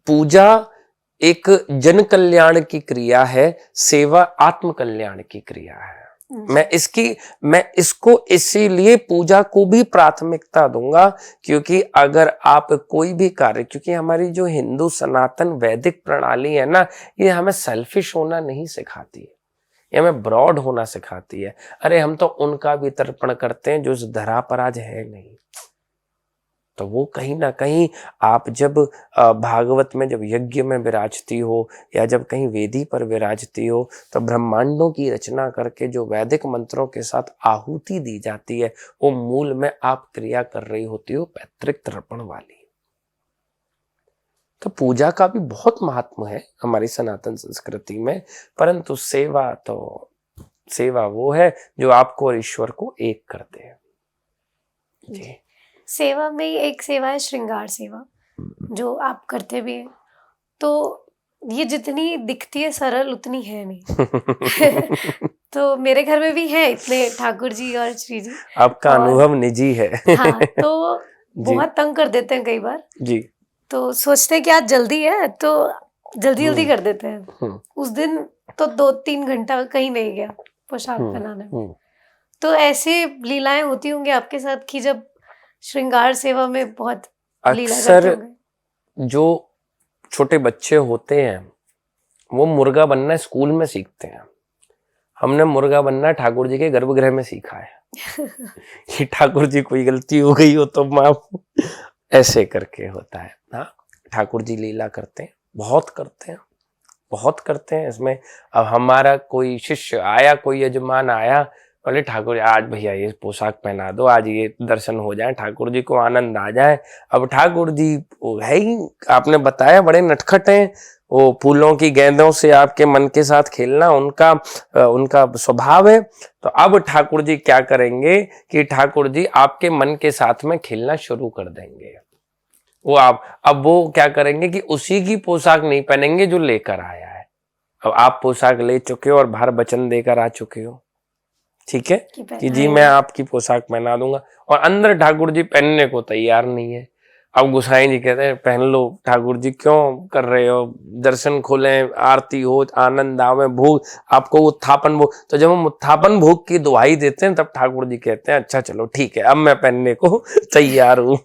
पूजा एक जन कल्याण की क्रिया है, सेवा आत्म कल्याण की क्रिया है। मैं इसको इसीलिए पूजा को भी प्राथमिकता दूंगा, क्योंकि अगर आप कोई भी कार्य, क्योंकि हमारी जो हिंदू सनातन वैदिक प्रणाली है ना, ये हमें सेल्फिश होना नहीं सिखाती है, ये हमें ब्रॉड होना सिखाती है। अरे हम तो उनका भी तर्पण करते हैं जो इस धरा पर आज है नहीं। तो वो कहीं ना कहीं आप जब भागवत में जब यज्ञ में विराजती हो या जब कहीं वेदी पर विराजती हो, तो ब्रह्मांडों की रचना करके जो वैदिक मंत्रों के साथ आहुति दी जाती है, वो मूल में आप क्रिया कर रही होती हो पैतृक तर्पण वाली। तो पूजा का भी बहुत महत्व है हमारी सनातन संस्कृति में। परंतु सेवा वो है जो आपको और ईश्वर को एक करते हैं। जी। सेवा में एक सेवा है श्रृंगार सेवा, जो आप करते भी हैं। तो ये जितनी दिखती है सरल उतनी है नहीं। तो मेरे घर में भी है इतने ठाकुर जी और श्री जी। आपका अनुभव निजी है। हाँ, तो बहुत तंग कर देते हैं कई बार जी। तो सोचते हैं कि आज जल्दी है तो जल्दी कर देते हैं। उस दिन तो 2-3 घंटा कहीं नहीं गया पोशाक बनाने में। तो ऐसे लीलाएं होती होंगी आपके साथ कि जब श्रृंगार सेवा में बहुत लीला करते अक्सर होंगे। जो छोटे बच्चे होते हैं वो मुर्गा बनना स्कूल में सीखते हैं। हमने मुर्गा बनना ठाकुर जी के गर्भगृह में सीखा है कि ठाकुर जी कोई गलती हो गई हो तो माफ, ऐसे करके होता है। हाँ, ठाकुर जी लीला करते हैं, बहुत करते हैं, बहुत करते हैं इसमें। अब हमारा कोई शिष्य आया, कोई यजमान आया, बोले ठाकुर जी आज भैया ये पोशाक पहना दो, आज ये दर्शन हो जाए, ठाकुर जी को आनंद आ जाए। अब ठाकुर जी वो है ही, आपने बताया, बड़े नटखट हैं, वो फूलों की गेंदों से आपके मन के साथ खेलना उनका उनका स्वभाव है। तो अब ठाकुर जी क्या करेंगे कि ठाकुर जी आपके मन के साथ में खेलना शुरू कर देंगे। वो आप अब वो क्या करेंगे कि उसी की पोशाक नहीं पहनेंगे जो लेकर आया है। अब आप पोशाक ले चुके हो और बाहर वचन देकर आ चुके हो, ठीक है, कि जी मैं आपकी पोशाक पहना दूंगा, और अंदर ठाकुर जी पहनने को तैयार नहीं है। अब गोसाई जी कहते हैं पहन लो। ठाकुर जी क्यों कर रहे हो, दर्शन खोलें, आरती हो, आनंद आवे, भोग आपको उत्थापन भोग। तो जब हम उत्थापन भोग की दुहाई देते हैं तब ठाकुर जी कहते हैं अच्छा चलो ठीक है अब मैं पहनने को तैयार हूं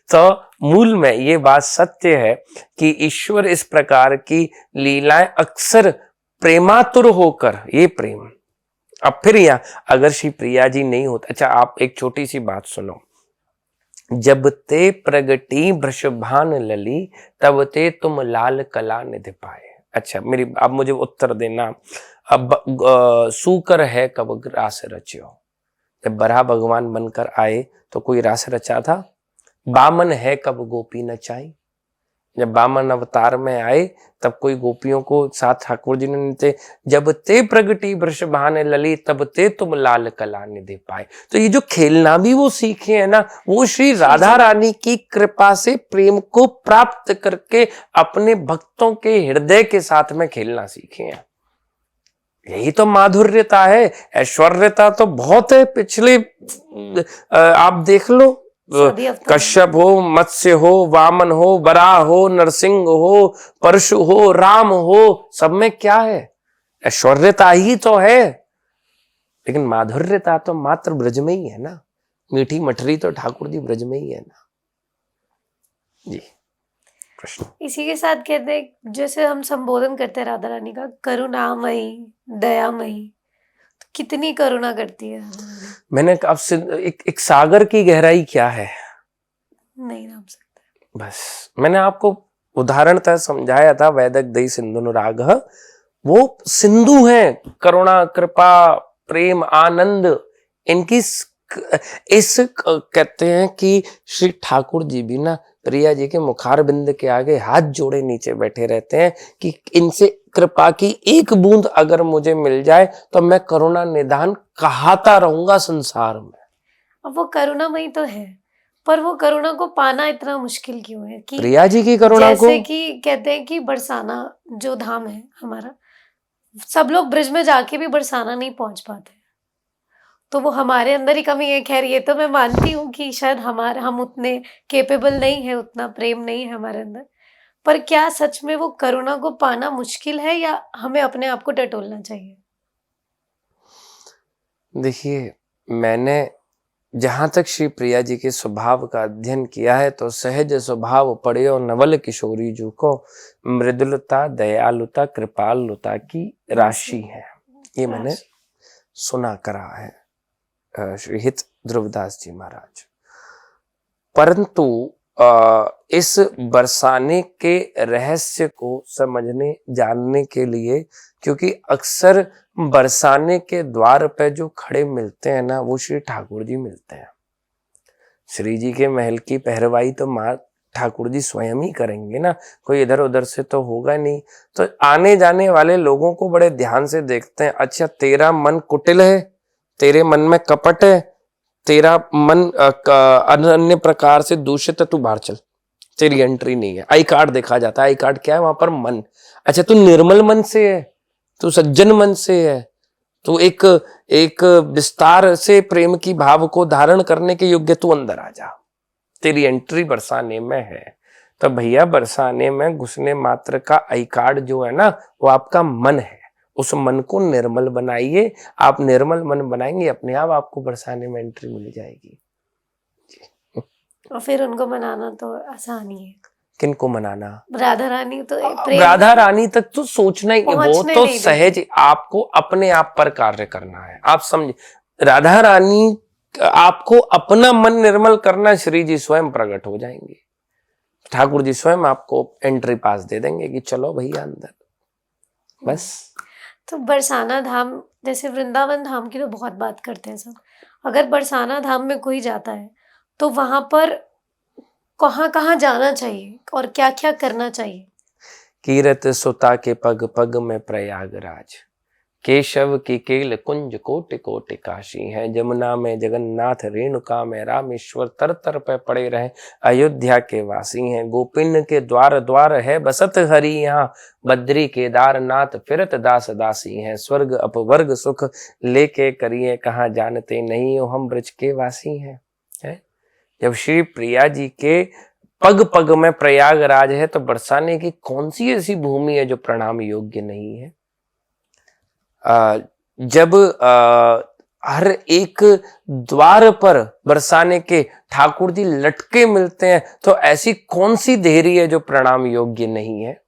तो मूल में ये बात सत्य है कि ईश्वर इस प्रकार की लीलाएं अक्सर प्रेमातुर होकर, ये प्रेम। अब फिर यहाँ अगर श्री प्रिया जी नहीं होता, अच्छा आप एक छोटी सी बात सुनो, जब ते प्रगटी वृषभान लली तब ते तुम लाल कला निधि पाए। अच्छा मेरी अब मुझे उत्तर देना। अब सूकर है कब रास रच्यो, जब बराह भगवान बनकर आए तो कोई रास रचा था? बामन है कब गोपी नचाई, जब बामन अवतार में आए तब कोई गोपियों को साथ ठाकुर जी ने नृत्य। जब ते प्रगटी वृषभान लली तब ते तुम लाल कला निधि पाए। तो ये जो खेलना भी वो सीखे हैं ना, वो श्री राधा रानी की कृपा से प्रेम को प्राप्त करके अपने भक्तों के हृदय के साथ में खेलना सीखे हैं। यही तो माधुर्यता है। ऐश्वर्यता तो बहुत है, पिछले आप देख लो, कश्यप हो, मत्स्य हो, वामन हो, बराह हो, नरसिंह हो, परशु हो, राम हो, सब में क्या है? ऐश्वर्यता ही तो है, लेकिन माधुर्यता तो मात्र ब्रज में ही है ना। मीठी मठरी तो ठाकुर जी ब्रज में ही है ना जी। प्रश्न इसी के साथ कहते हैं जैसे हम संबोधन करते हैं राधा रानी का, करुणामयी दयामयी, तो कितनी करुणा करती है राधा रानी? मैंने आपसे एक सागर की गहराई क्या है नहीं नाम सकता। बस मैंने आपको उदाहरणतः समझाया था, वैदक दई सिंधुनुराग, वो सिंधु हैं, करुणा कृपा प्रेम आनंद इनकी इस कहते हैं कि श्री ठाकुर जी भी ना प्रिया जी के मुखार बिंद के आगे हाथ जोड़े नीचे बैठे रहते हैं कि इनसे कृपा की एक बूंद अगर मुझे मिल जाए तो मैं करुणा निधान कहाता रहूंगा संसार में। अब वो करुणामयी तो है, पर वो करुणा को पाना इतना मुश्किल क्यों है? कि प्रिया जी की करुणा को, जैसे कि कहते हैं कि बरसाना जो धाम है हमारा, सब लोग ब्रिज में जाके भी बरसाना नहीं पहुंच पाते, तो वो हमारे अंदर ही कमी है। खैर ये तो मैं मानती हूँ कि शायद हम उतने केपेबल नहीं है, उतना प्रेम नहीं है हमारे अंदर, पर क्या सच में वो करुणा को पाना मुश्किल है या हमें अपने आप को टटोलना चाहिए? देखिए मैंने जहां तक श्री प्रिया जी के स्वभाव का अध्ययन किया है तो सहज स्वभाव पड़े नवल किशोरी जू को मृदुलता दयालुता कृपालुता की राशि है, ये मैंने सुना करा है श्री हित ध्रुवदास जी महाराज। परंतु इस बरसाने के रहस्य को समझने जानने के लिए, क्योंकि अक्सर बरसाने के द्वार पे जो खड़े मिलते हैं ना वो श्री ठाकुर जी मिलते हैं। श्री जी के महल की पहरवाई तो माँ ठाकुर जी स्वयं ही करेंगे ना, कोई इधर उधर से तो होगा नहीं। तो आने जाने वाले लोगों को बड़े ध्यान से देखते हैं, अच्छा तेरा मन कुटिल है, तेरे मन में कपट है, तेरा मन अन्य प्रकार से दूषित है, तू बाहर चल, तेरी एंट्री नहीं है। आई कार्ड देखा जाता है, आई कार्ड क्या है वहां पर? मन। अच्छा तू निर्मल मन से है, तू सज्जन मन से है, तू एक विस्तार से प्रेम की भाव को धारण करने के योग्य, तू अंदर आ जा, तेरी एंट्री बरसाने में है। तो भैया बरसाने में घुसने मात्र का आई कार्ड जो है ना वो आपका मन है, उस मन को निर्मल बनाइए। आप निर्मल मन बनाएंगे अपने आप आपको बरसाने में एंट्री मिल जाएगी। और फिर उनको मनाना तो आसान ही है। किनको मनाना? राधा रानी तो अब प्रेम राधा रानी तक तो सोचना ही, वो पहुंचने तो नहीं सहज, देती। आपको अपने आप पर कार्य करना है। आप समझे, राधा रानी, आपको अपना मन निर्मल करना, श्री जी स्वयं प्रकट हो जाएंगे। ठाकुर जी स्वयं आपको एंट्री पास दे देंगे कि चलो भैया अंदर, बस। तो बरसाना धाम, जैसे वृंदावन धाम की तो बहुत बात करते हैं सब, अगर बरसाना धाम में कोई जाता है तो वहां पर कहाँ कहाँ जाना चाहिए और क्या क्या करना चाहिए? कीरत सुता के पग पग में प्रयागराज, केशव की केल कुंज कोटि कोटि काशी है, जमुना में जगन्नाथ, रेणुका में रामेश्वर, तर तर पे पड़े रहे अयोध्या के वासी हैं। गोपिन के द्वार द्वार है बसत हरि यहाँ, बद्री केदारनाथ फिरत दास दासी हैं। स्वर्ग अपवर्ग सुख लेके करिए कहाँ, जानते नहीं हो हम ब्रज के वासी हैं। है? जब श्री प्रिया जी के पग पग में प्रयागराज है, तो बरसाने की कौन सी ऐसी भूमि है जो प्रणाम योग्य नहीं है? जब हर एक द्वार पर बरसाने के ठाकुर जी लटके मिलते हैं, तो ऐसी कौन सी देहरी है जो प्रणाम योग्य नहीं है?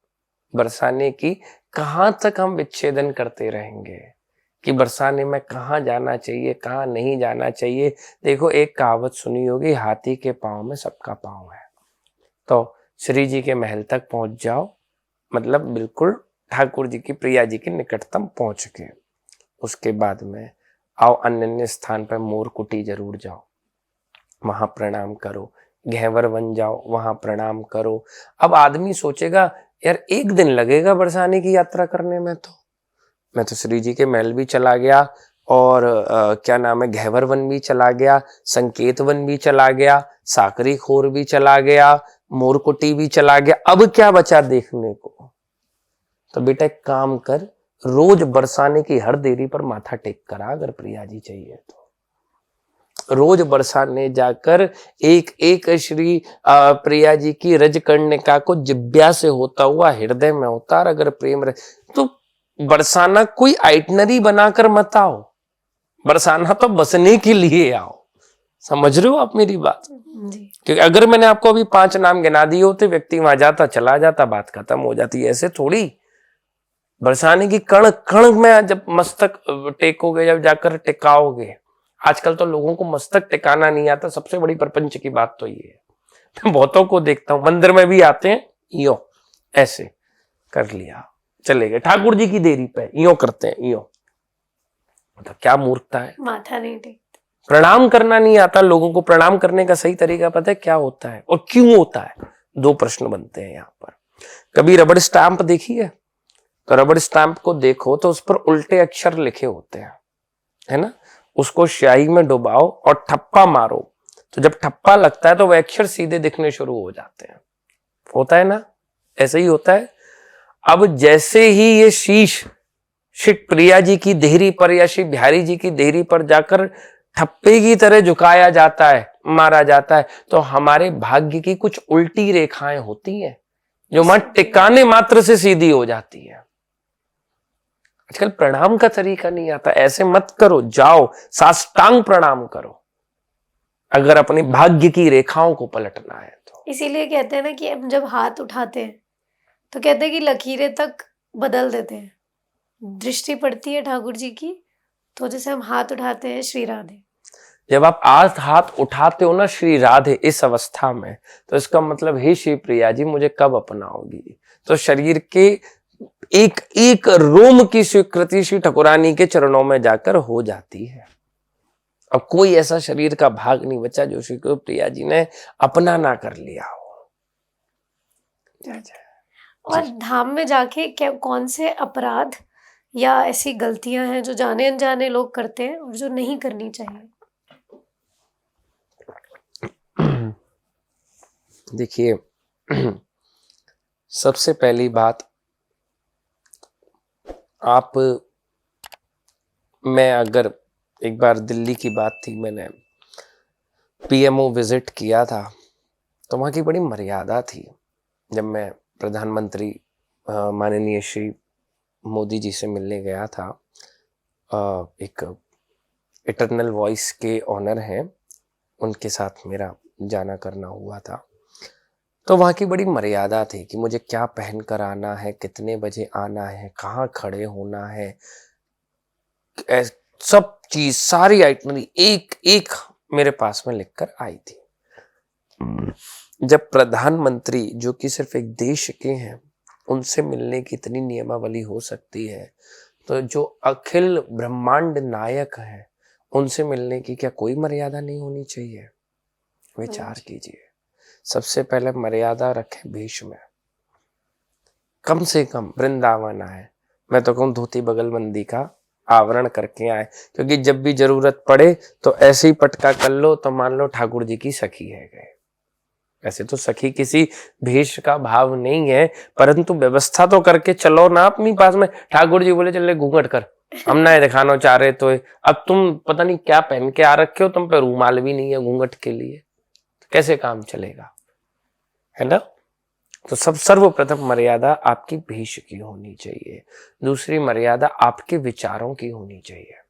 बरसाने की कहां तक हम विच्छेदन करते रहेंगे कि बरसाने में कहाँ जाना चाहिए, कहाँ नहीं जाना चाहिए? देखो, एक कहावत सुनी होगी, हाथी के पांव में सबका पांव है। तो श्री जी के महल तक पहुंच जाओ, मतलब बिल्कुल ठाकुर जी की, प्रिया जी के निकटतम पहुंच के उसके बाद में आओ अन्य स्थान पर मोर कुटी जरूर जाओ, वहां प्रणाम करो। घेवर बन जाओ, वहां प्रणाम करो। अब आदमी सोचेगा यार एक दिन लगेगा बरसाने की यात्रा करने में, तो मैं तो श्री जी के महल भी चला गया, और क्या नाम है, घेवर वन भी चला गया, संकेत वन भी चला गया, साकरी खोर भी चला गया, मोरकुटी भी चला गया, अब क्या बचा देखने को? तो बेटा एक काम कर, रोज बरसाने की हर देरी पर माथा टेक करा, अगर प्रिया जी चाहिए तो रोज बरसाने जाकर एक एक श्री प्रिया जी की रज कर्णिका को जिब्या से होता हुआ हृदय में उतार। अगर प्रेम रहे तो बरसाना कोई आइटनरी बनाकर मत आओ, बरसाना तो बसने के लिए आओ। समझ रहे हो आप मेरी बात? जी। क्योंकि अगर मैंने आपको अभी 5 नाम गिना दिए होते, व्यक्ति वहां जाता, चला जाता, बात खत्म हो जाती। ऐसे थोड़ी। बरसाने की कण कण में जब मस्तक टेकोगे, जब जाकर टिकाओगे। आजकल तो लोगों को मस्तक टिकाना नहीं आता, सबसे बड़ी प्रपंच की बात तो ये है। मैं बहुतों को देखता हूं, मंदिर में भी आते हैं, यो ऐसे कर लिया, चले गए। ठाकुर जी की देरी पे यो करते हैं, यो। मतलब क्या मूर्खता है, माथा नहीं टेक। प्रणाम करना नहीं आता लोगों को। प्रणाम करने का सही तरीका पता है क्या होता है और क्यों होता है? 2 प्रश्न बनते हैं यहां पर। कभी रबड़ स्टैंप देखी है? तो रबड़ स्टैंप को देखो तो उस पर उल्टे अक्षर लिखे होते हैं, है ना? उसको स्याही में डुबाओ और ठप्पा मारो, तो जब ठप्पा लगता है तो वह अक्षर सीधे दिखने शुरू हो जाते हैं। होता है ना? ऐसे ही होता है। अब जैसे ही ये शीश श्री प्रिया जी की देहरी पर या श्री बिहारी जी की देहरी पर जाकर ठप्पे की तरह झुकाया जाता है, मारा जाता है, तो हमारे भाग्य की कुछ उल्टी रेखाएं होती हैं जो वहां टिकाने मात्र से सीधी हो जाती है। आजकल प्रणाम का तरीका नहीं आता, ऐसे मत करो, जाओ साष्टांग प्रणाम करो अगर अपने भाग्य की रेखाओं को पलटना है तो। इसीलिए कहते हैं ना कि हम जब हाथ उठाते हैं तो कहते हैं कि लकीरें तक बदल देते हैं। दृष्टि पड़ती है ठाकुर जी की, तो जैसे हम हाथ उठाते हैं श्री राधे। जब आप आज हाथ उठाते हो ना श्री राधे इस अवस्था में, तो इसका मतलब हे श्री प्रिया जी मुझे कब अपनाओगी? तो शरीर के एक एक रोम की स्वीकृति श्री ठकुरानी के चरणों में जाकर हो जाती है। अब कोई ऐसा शरीर का भाग नहीं बचा जो श्री प्रिया जी ने अपना ना कर लिया हो। और धाम में जाके क्या कौन से अपराध या ऐसी गलतियां हैं जो जाने अनजाने लोग करते हैं और जो नहीं करनी चाहिए? देखिए, सबसे पहली बात, मैं अगर एक बार दिल्ली की बात थी, मैंने पीएमओ विजिट किया था, तो वहां की बड़ी मर्यादा थी। जब मैं प्रधानमंत्री माननीय श्री मोदी जी से मिलने गया था, एक इटरनल वॉइस के ऑनर हैं, उनके साथ मेरा जाना करना हुआ था, तो वहाँ की बड़ी मर्यादा थी कि मुझे क्या पहन कर आना है, कितने बजे आना है, कहाँ खड़े होना है, सब चीज सारी आइटनरी एक एक मेरे पास में लिखकर आई थी। जब प्रधानमंत्री जो कि सिर्फ एक देश के हैं उनसे मिलने की इतनी नियमावली हो सकती है, तो जो अखिल ब्रह्मांड नायक है उनसे मिलने की क्या कोई मर्यादा नहीं होनी चाहिए? विचार कीजिए। सबसे पहले मर्यादा रखें भेष में। कम से कम वृंदावन आए, मैं तो कहूँ धोती बगलबंदी का आवरण करके आए, क्योंकि जब भी जरूरत पड़े तो ऐसे ही पटका कर लो तो मान लो ठाकुर जी की सखी है गए। ऐसे तो सखी किसी भेष का भाव नहीं है, परंतु व्यवस्था तो करके चलो ना अपनी पास में। ठाकुर जी बोले चले घूंघट कर, हम ना दिखाना चाह रहे तो अब तुम पता नहीं क्या पहन के आ रखे हो, तुम पे रूमाल भी नहीं है घूंघट के लिए, तो कैसे काम चलेगा, है ना? तो सर्वप्रथम मर्यादा आपकी भेष की होनी चाहिए। दूसरी मर्यादा आपके विचारों की होनी चाहिए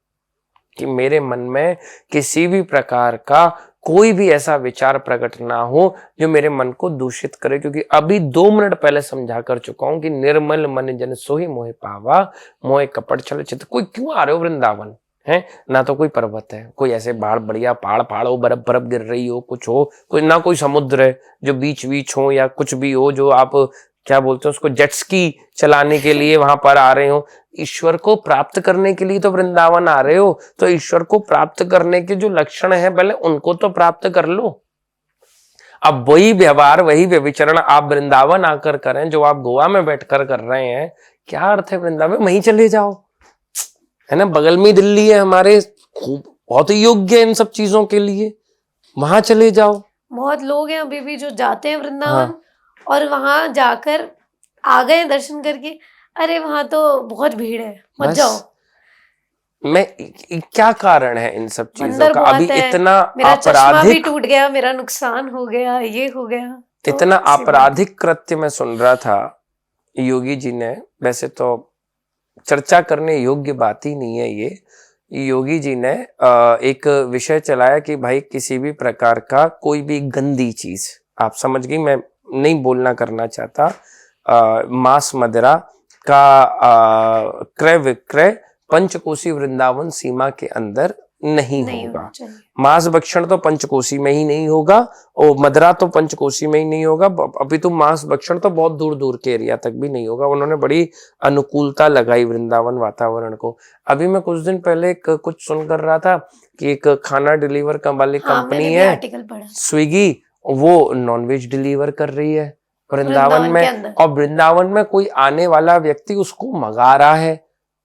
कि मेरे मन में किसी भी प्रकार का कोई भी ऐसा विचार प्रकट ना हो जो मेरे मन को दूषित करे, क्योंकि अभी 2 मिनट पहले समझा कर चुका हूं कि निर्मल मन जन सोहि मोहि पावा, मोहि कपट छल चित। कोई क्यों आ रहे हो वृंदावन, है ना? तो कोई पर्वत है, कोई ऐसे बाढ़ बढ़िया पहाड़ हो, बर्फ बर्फ गिर रही हो, कुछ हो, कोई ना कोई समुद्र है जो बीच बीच हो, या कुछ भी हो जो आप क्या बोलते हैं उसको जेटस्की चलाने के लिए वहां पर आ रहे हो। ईश्वर को प्राप्त करने के लिए तो वृंदावन आ रहे हो, तो ईश्वर को प्राप्त करने के जो लक्षण है पहले उनको तो प्राप्त कर लो। अब वही व्यवहार वही व्यभिचरण आप वृंदावन आकर करें जो आप गोवा में बैठकर कर रहे हैं, क्या अर्थ है? वृंदावन वहीं चले जाओ, है ना? बगल में दिल्ली है हमारे, खूब बहुत ही योग्य है इन सब चीजों के लिए, वहां चले जाओ। बहुत लोग हैं अभी भी जो जाते हैं वृंदावन, हाँ। और वहां जाकर आ गए दर्शन करके, अरे वहां तो बहुत भीड़ है, मत जाओ। मैं क्या कारण है इन सब चीजों मंदिर का? बहुत अभी है, इतना मेरा चश्मा भी आपराधिक, टूट गया, मेरा नुकसान हो गया, ये हो गया, तो इतना ऐसी बात है। आपराधिक कृत्य मैं सुन रहा था योगी जी ने। वैसे तो चर्चा करने योग्य बात ही नहीं है ये। योगी जी ने एक विषय चलाया कि भाई किसी भी प्रकार का कोई भी गंदी चीज, आप समझ गई, मैं नहीं बोलना करना चाहता, मांस मदिरा का क्रय विक्रय पंचकोशी वृंदावन सीमा के अंदर नहीं होगा। मांस भक्षण तो पंचकोशी में ही नहीं होगा, और मदिरा तो पंचकोशी में ही नहीं होगा। अभी तो मांस भक्षण तो बहुत दूर दूर के एरिया तक भी नहीं होगा। उन्होंने बड़ी अनुकूलता लगाई वृंदावन वातावरण को। अभी मैं कुछ दिन पहले कुछ सुन कर रहा था कि एक खाना डिलीवर वाली कंपनी है स्विगी, वो नॉनवेज डिलीवर कर रही है वृंदावन में, और वृंदावन में कोई आने वाला व्यक्ति उसको मंगा रहा है।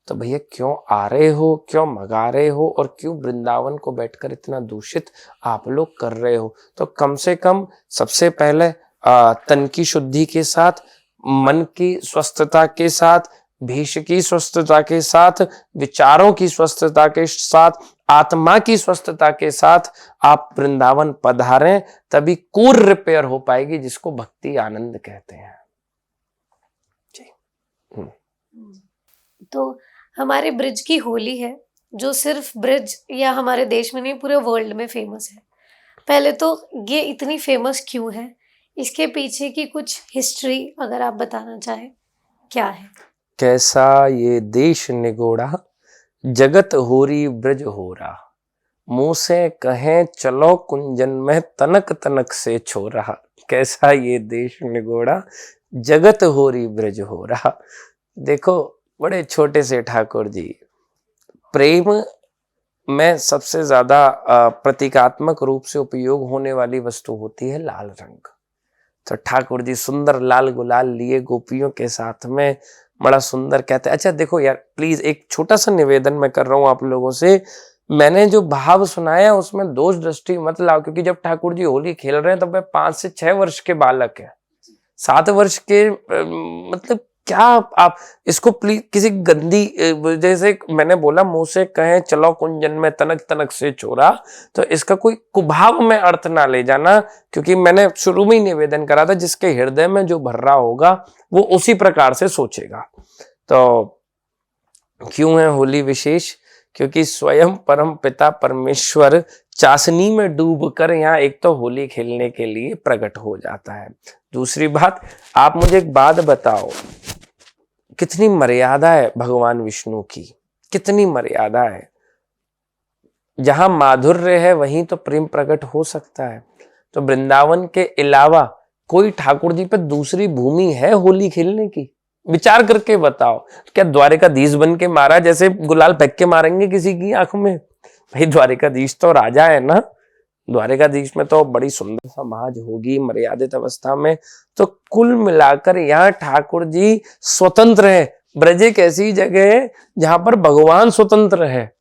तो भैया क्यों आ रहे हो, क्यों मंगा रहे हो, और क्यों वृंदावन को बैठकर इतना दूषित आप लोग कर रहे हो? तो कम से कम सबसे पहले तन की शुद्धि के साथ, मन की स्वस्थता के साथ, भेष की स्वस्थता के साथ, विचारों की स्वस्थता के साथ, आत्मा की स्वस्थता के साथ आप वृंदावन पधारें, तभी कोर रिपेयर हो पाएगी, जिसको भक्ति आनंद कहते हैं। जी। तो हमारे ब्रिज की होली है, जो सिर्फ ब्रिज या हमारे देश में नहीं पूरे वर्ल्ड में फेमस है। पहले तो ये इतनी फेमस क्यों है, इसके पीछे की कुछ हिस्ट्री अगर आप बताना चाहें, क्या है? कैसा ये देश निगोड़ा, जगत होरी ब्रज होरा, मुंह से कहें चलो कुंजन में, तनक तनक से छोरा। कैसा ये देश निगोड़ा, जगत होरी ब्रज होरा। देखो बड़े छोटे से ठाकुर जी, प्रेम में सबसे ज्यादा प्रतीकात्मक रूप से उपयोग होने वाली वस्तु होती है लाल रंग। तो ठाकुर जी सुंदर लाल गुलाल लिए गोपियों के साथ में बड़ा सुंदर कहते हैं। अच्छा देखो यार, प्लीज एक छोटा सा निवेदन मैं कर रहा हूं आप लोगों से, मैंने जो भाव सुनाया उसमें दोष दृष्टि मत लाओ, क्योंकि जब ठाकुर जी होली खेल रहे हैं तब वे 5 से 6 वर्ष के बालक हैं, 7 वर्ष के, मतलब क्या आप इसको प्लीज किसी गंदी, जैसे मैंने बोला मुंह से कहें चलो कुंजन में, तनक तनक से छोरा, तो इसका कोई कुभाव में अर्थ ना ले जाना, क्योंकि मैंने शुरू में ही निवेदन करा था जिसके हृदय में जो भर रहा होगा वो उसी प्रकार से सोचेगा। तो क्यों है होली विशेष? क्योंकि स्वयं परम पिता परमेश्वर चाशनी में डूबकर यहाँ एक तो होली खेलने के लिए प्रकट हो जाता है। दूसरी बात, आप मुझे एक बात बताओ, कितनी मर्यादा है भगवान विष्णु की, कितनी मर्यादा है। जहां माधुर्य है वहीं तो प्रेम प्रकट हो सकता है। तो वृंदावन के अलावा कोई ठाकुर जी पे दूसरी भूमि है होली खेलने की? विचार करके बताओ। क्या द्वारिकाधीश बन के मारा जैसे गुलाल फेंक के मारेंगे किसी की आंख में? भाई द्वारिकाधीश तो राजा है ना, द्वारिकाधीश में तो बड़ी सुंदर समाज होगी मर्यादित अवस्था में। तो कुल मिलाकर यहाँ ठाकुर जी स्वतंत्र है। ब्रज एक ऐसी जगह है जहां पर भगवान स्वतंत्र है,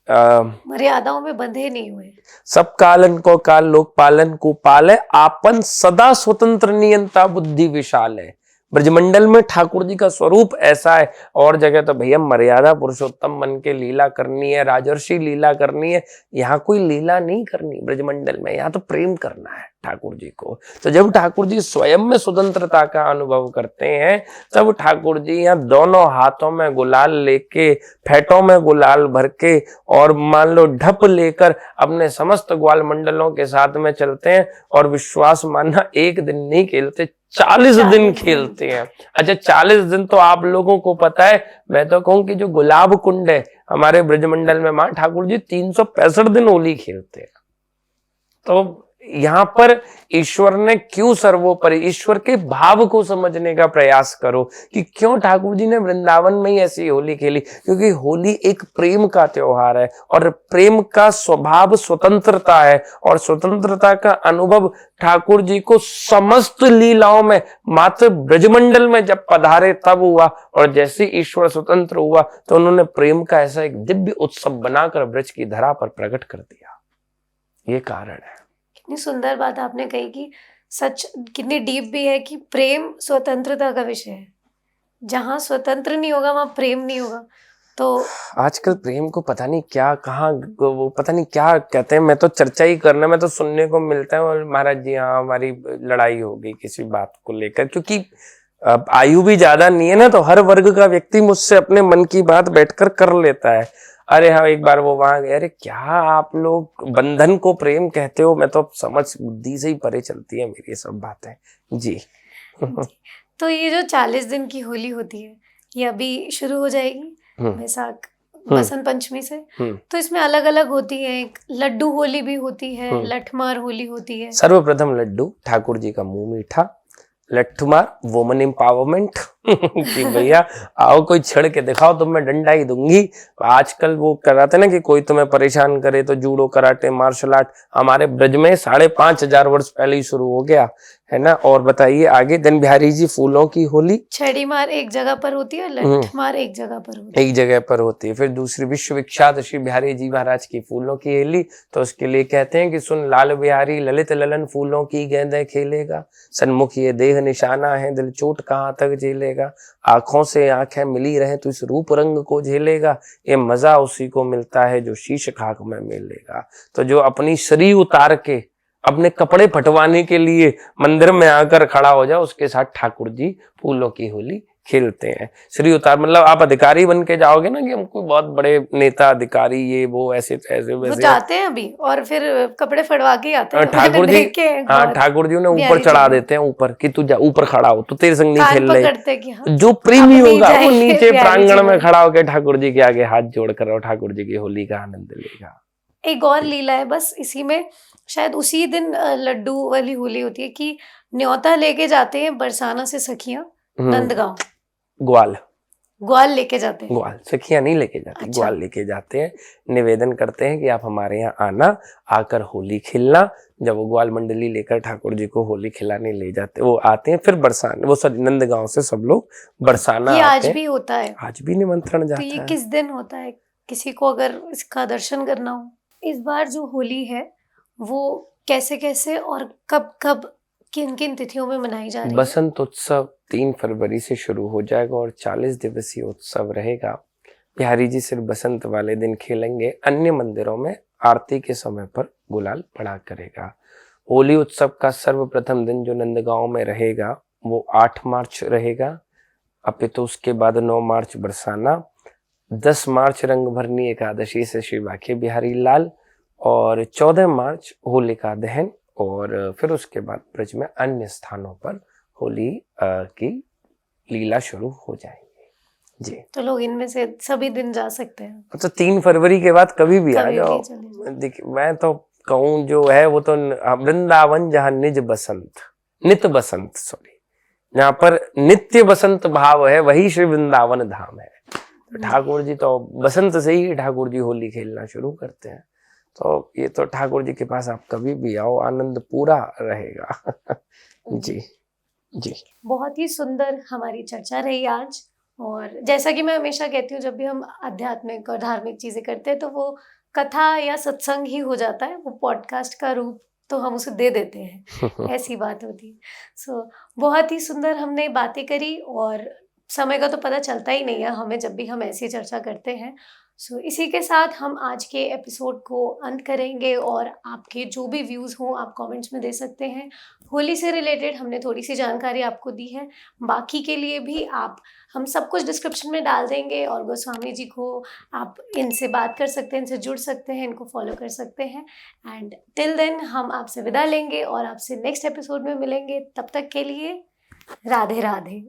मर्यादाओं में बंधे नहीं हुए। सब कालन को काल लोक पालन को पाले, आपन सदा स्वतंत्र नियंता बुद्धि विशाल है। ब्रजमंडल में ठाकुर जी का स्वरूप ऐसा है। और जगह तो भैया मर्यादा पुरुषोत्तम मन के लीला करनी है, राजर्षि लीला करनी है। यहाँ कोई लीला नहीं करनी ब्रजमंडल में, यहाँ तो प्रेम करना है ठाकुर जी को। तो जब ठाकुर जी स्वयं में स्वतंत्रता का अनुभव करते हैं, तब ठाकुर जी यहाँ दोनों हाथों में गुलाल लेके, फेटों में गुलाल भर के, और मान लो ढप लेकर अपने समस्त ग्वाल मंडलों के साथ में चलते हैं। और विश्वास मानना, एक दिन नहीं खेलते, 40 दिन खेलते हैं। अच्छा 40 दिन तो आप लोगों को पता है, मैं तो कहूं कि जो गुलाब कुंड है हमारे ब्रजमंडल में, मां ठाकुर जी 365 दिन होली खेलते हैं। तो यहाँ पर ईश्वर ने क्यों सर्वोपरि, ईश्वर के भाव को समझने का प्रयास करो कि क्यों ठाकुर जी ने वृंदावन में ही ऐसी होली खेली। क्योंकि होली एक प्रेम का त्योहार है, और प्रेम का स्वभाव स्वतंत्रता है। और स्वतंत्रता का अनुभव ठाकुर जी को समस्त लीलाओं में मात्र ब्रजमंडल में जब पधारे तब हुआ। और जैसे ईश्वर स्वतंत्र हुआ तो उन्होंने प्रेम का ऐसा एक दिव्य उत्सव बनाकर ब्रज की धरा पर प्रकट कर दिया। ये कारण है। कितनी सुंदर बात आपने कही कि सच कितनी डीप भी है कि प्रेम स्वतंत्रता का विषय है। जहां स्वतंत्र नहीं होगा वहां प्रेम नहीं होगा। तो आजकल प्रेम को पता नहीं क्या, कहाँ वो पता नहीं क्या कहते हैं। मैं तो चर्चा ही करने में तो सुनने को मिलता है, और महाराज जी हाँ हमारी लड़ाई हो गई किसी बात को लेकर। क्योंकि अब आयु भी ज्यादा नहीं है ना, तो हर वर्ग का व्यक्ति मुझसे अपने मन की बात बैठकर कर लेता है। अरे हाँ, एक बार वो वहां गए, अरे क्या आप लोग बंधन को प्रेम कहते हो? मैं तो समझ बुद्धि से ही परे चलती है मेरी ये सब बातें जी। तो ये जो 40 दिन की होली होती है, ये अभी शुरू हो जाएगी वैसाख बसंत पंचमी से। तो इसमें अलग अलग होती है, एक लड्डू होली भी होती है, लठमार होली होती है। सर्वप्रथम लड्डू, ठाकुर जी का मुंह मीठा। लठमार वुमन एम्पावरमेंट कि भैया आओ कोई छड़ के दिखाओ तो मैं डंडा ही दूंगी। आजकल वो कराते ना कि कोई तुम्हें परेशान करे तो जूडो कराटे मार्शल आर्ट, हमारे ब्रज में 5,500 वर्ष पहले ही शुरू हो गया है ना। और बताइए आगे। धन बिहारी जी फूलों की होली, छड़ी मार एक जगह पर होती है, लठमार एक जगह पर होती है, एक जगह पर होती है। फिर दूसरी विश्व विख्यात श्री बिहारी जी महाराज की फूलों की होली, तो उसके लिए कहते हैं कि सुन लाल बिहारी ललित ललन फूलों की गेंदें खेलेगा, सन्मुख ये देह निशाना है दिल चोट कहाँ तक झेलेगा, आंखों से आंखें मिली रहे तो इस रूप रंग को झेलेगा, ये मजा उसी को मिलता है जो शीश खाक में मिलेगा। तो जो अपनी शरीर उतार के अपने कपड़े फटवाने के लिए मंदिर में आकर खड़ा हो जाए, उसके साथ ठाकुर जी फूलों की होली खेलते हैं। श्री उतार मतलब आप अधिकारी बन के जाओगे ना कि हमको बहुत बड़े नेता अधिकारी ये वो ऐसे ऐसे वैसे, वो जाते हैं अभी और फिर कपड़े फड़वा के आते हैं ठाकुर जी। हाँ ठाकुर जी उन्हें ऊपर चढ़ा देते हैं, ऊपर कि तू जा ऊपर खड़ा हो, तो तेरे संग नहीं खेल रहे। जो प्रेमी होगा वो नीचे प्रांगण में खड़ा होकर ठाकुर जी के आगे हाथ जोड़ कर और ठाकुर जी की होली का आनंद लेगा। एक और लीला है बस इसी में, शायद उसी दिन लड्डू वाली होली होती है कि न्योता लेके जाते हैं बरसाना से सखियां नंदगांव, ग्वाल लेके जाते हैं। ग्वाल सखियां नहीं लेके जाती, अच्छा। ग्वाल लेके जाते हैं, निवेदन करते हैं कि आप हमारे यहाँ आना, आकर होली खेलना। जब वो ग्वाल मंडली लेकर ठाकुर जी को होली खिलाने ले जाते, वो आते हैं फिर बरसाना, वो सब नंदगांव से सब लोग बरसाना ये आते आज भी होता है, आज भी निमंत्रण जाता है। तो ये किस दिन होता है किसी को अगर इसका दर्शन करना हो? इस बार जो होली है वो कैसे कैसे और कब कब किन किन तिथियों में मनाई जा रही है? बसंत उत्सव 3 फरवरी से शुरू हो जाएगा और 40 दिवसीय उत्सव रहेगा। बिहारी जी सिर्फ बसंत वाले दिन खेलेंगे, अन्य मंदिरों में आरती के समय पर गुलाल पड़ा करेगा। होली उत्सव का सर्वप्रथम दिन जो नंदगांव में रहेगा वो 8 मार्च रहेगा, अपितु उसके बाद 9 मार्च बरसाना, 10 मार्च रंगभरनी एकादशी से श्री बांके बिहारी लाल, और 14 मार्च होलिका दहन, और फिर उसके बाद ब्रज में अन्य स्थानों पर होली की लीला शुरू हो जाएंगी। जी, तो लोग इनमें से सभी दिन जा सकते हैं? तो 3 फरवरी के बाद कभी भी आ कभी भी जाओ। चले जाओ। देखिए, मैं तो कहूँ जो है वो तो वृंदावन जहाँ निज बसंत, नित बसंत, सॉरी, जहाँ पर नित्य बसंत भाव है, वही श्री वृंदावन धाम है। तो ठाकुर जी तो बसंत से ही ठाकुर जी होली खेलना शुरू करते हैं। तो ये तो ठाकुर जी के पास आप कभी भी आओ, आनंद पूरा रहेगा। जी जी, बहुत ही सुंदर हमारी चर्चा रही आज। और जैसा कि मैं हमेशा कहती हूँ, जब भी हम आध्यात्मिक और धार्मिक चीज़ें करते हैं तो वो कथा या सत्संग ही हो जाता है, वो पॉडकास्ट का रूप तो हम उसे दे देते हैं, ऐसी बात होती है। सो बहुत ही सुंदर हमने बातें करी, और समय का तो पता चलता ही नहीं है हमें जब भी हम ऐसी चर्चा करते हैं। सो इसी के साथ हम आज के एपिसोड को अंत करेंगे, और आपके जो भी व्यूज़ हों आप कमेंट्स में दे सकते हैं। होली से रिलेटेड हमने थोड़ी सी जानकारी आपको दी है, बाकी के लिए भी आप, हम सब कुछ डिस्क्रिप्शन में डाल देंगे, और गोस्वामी जी को आप इनसे बात कर सकते हैं, इनसे जुड़ सकते हैं, इनको फॉलो कर सकते हैं। एंड टिल देन हम आपसे विदा लेंगे और आपसे नेक्स्ट एपिसोड में मिलेंगे। तब तक के लिए राधे राधे।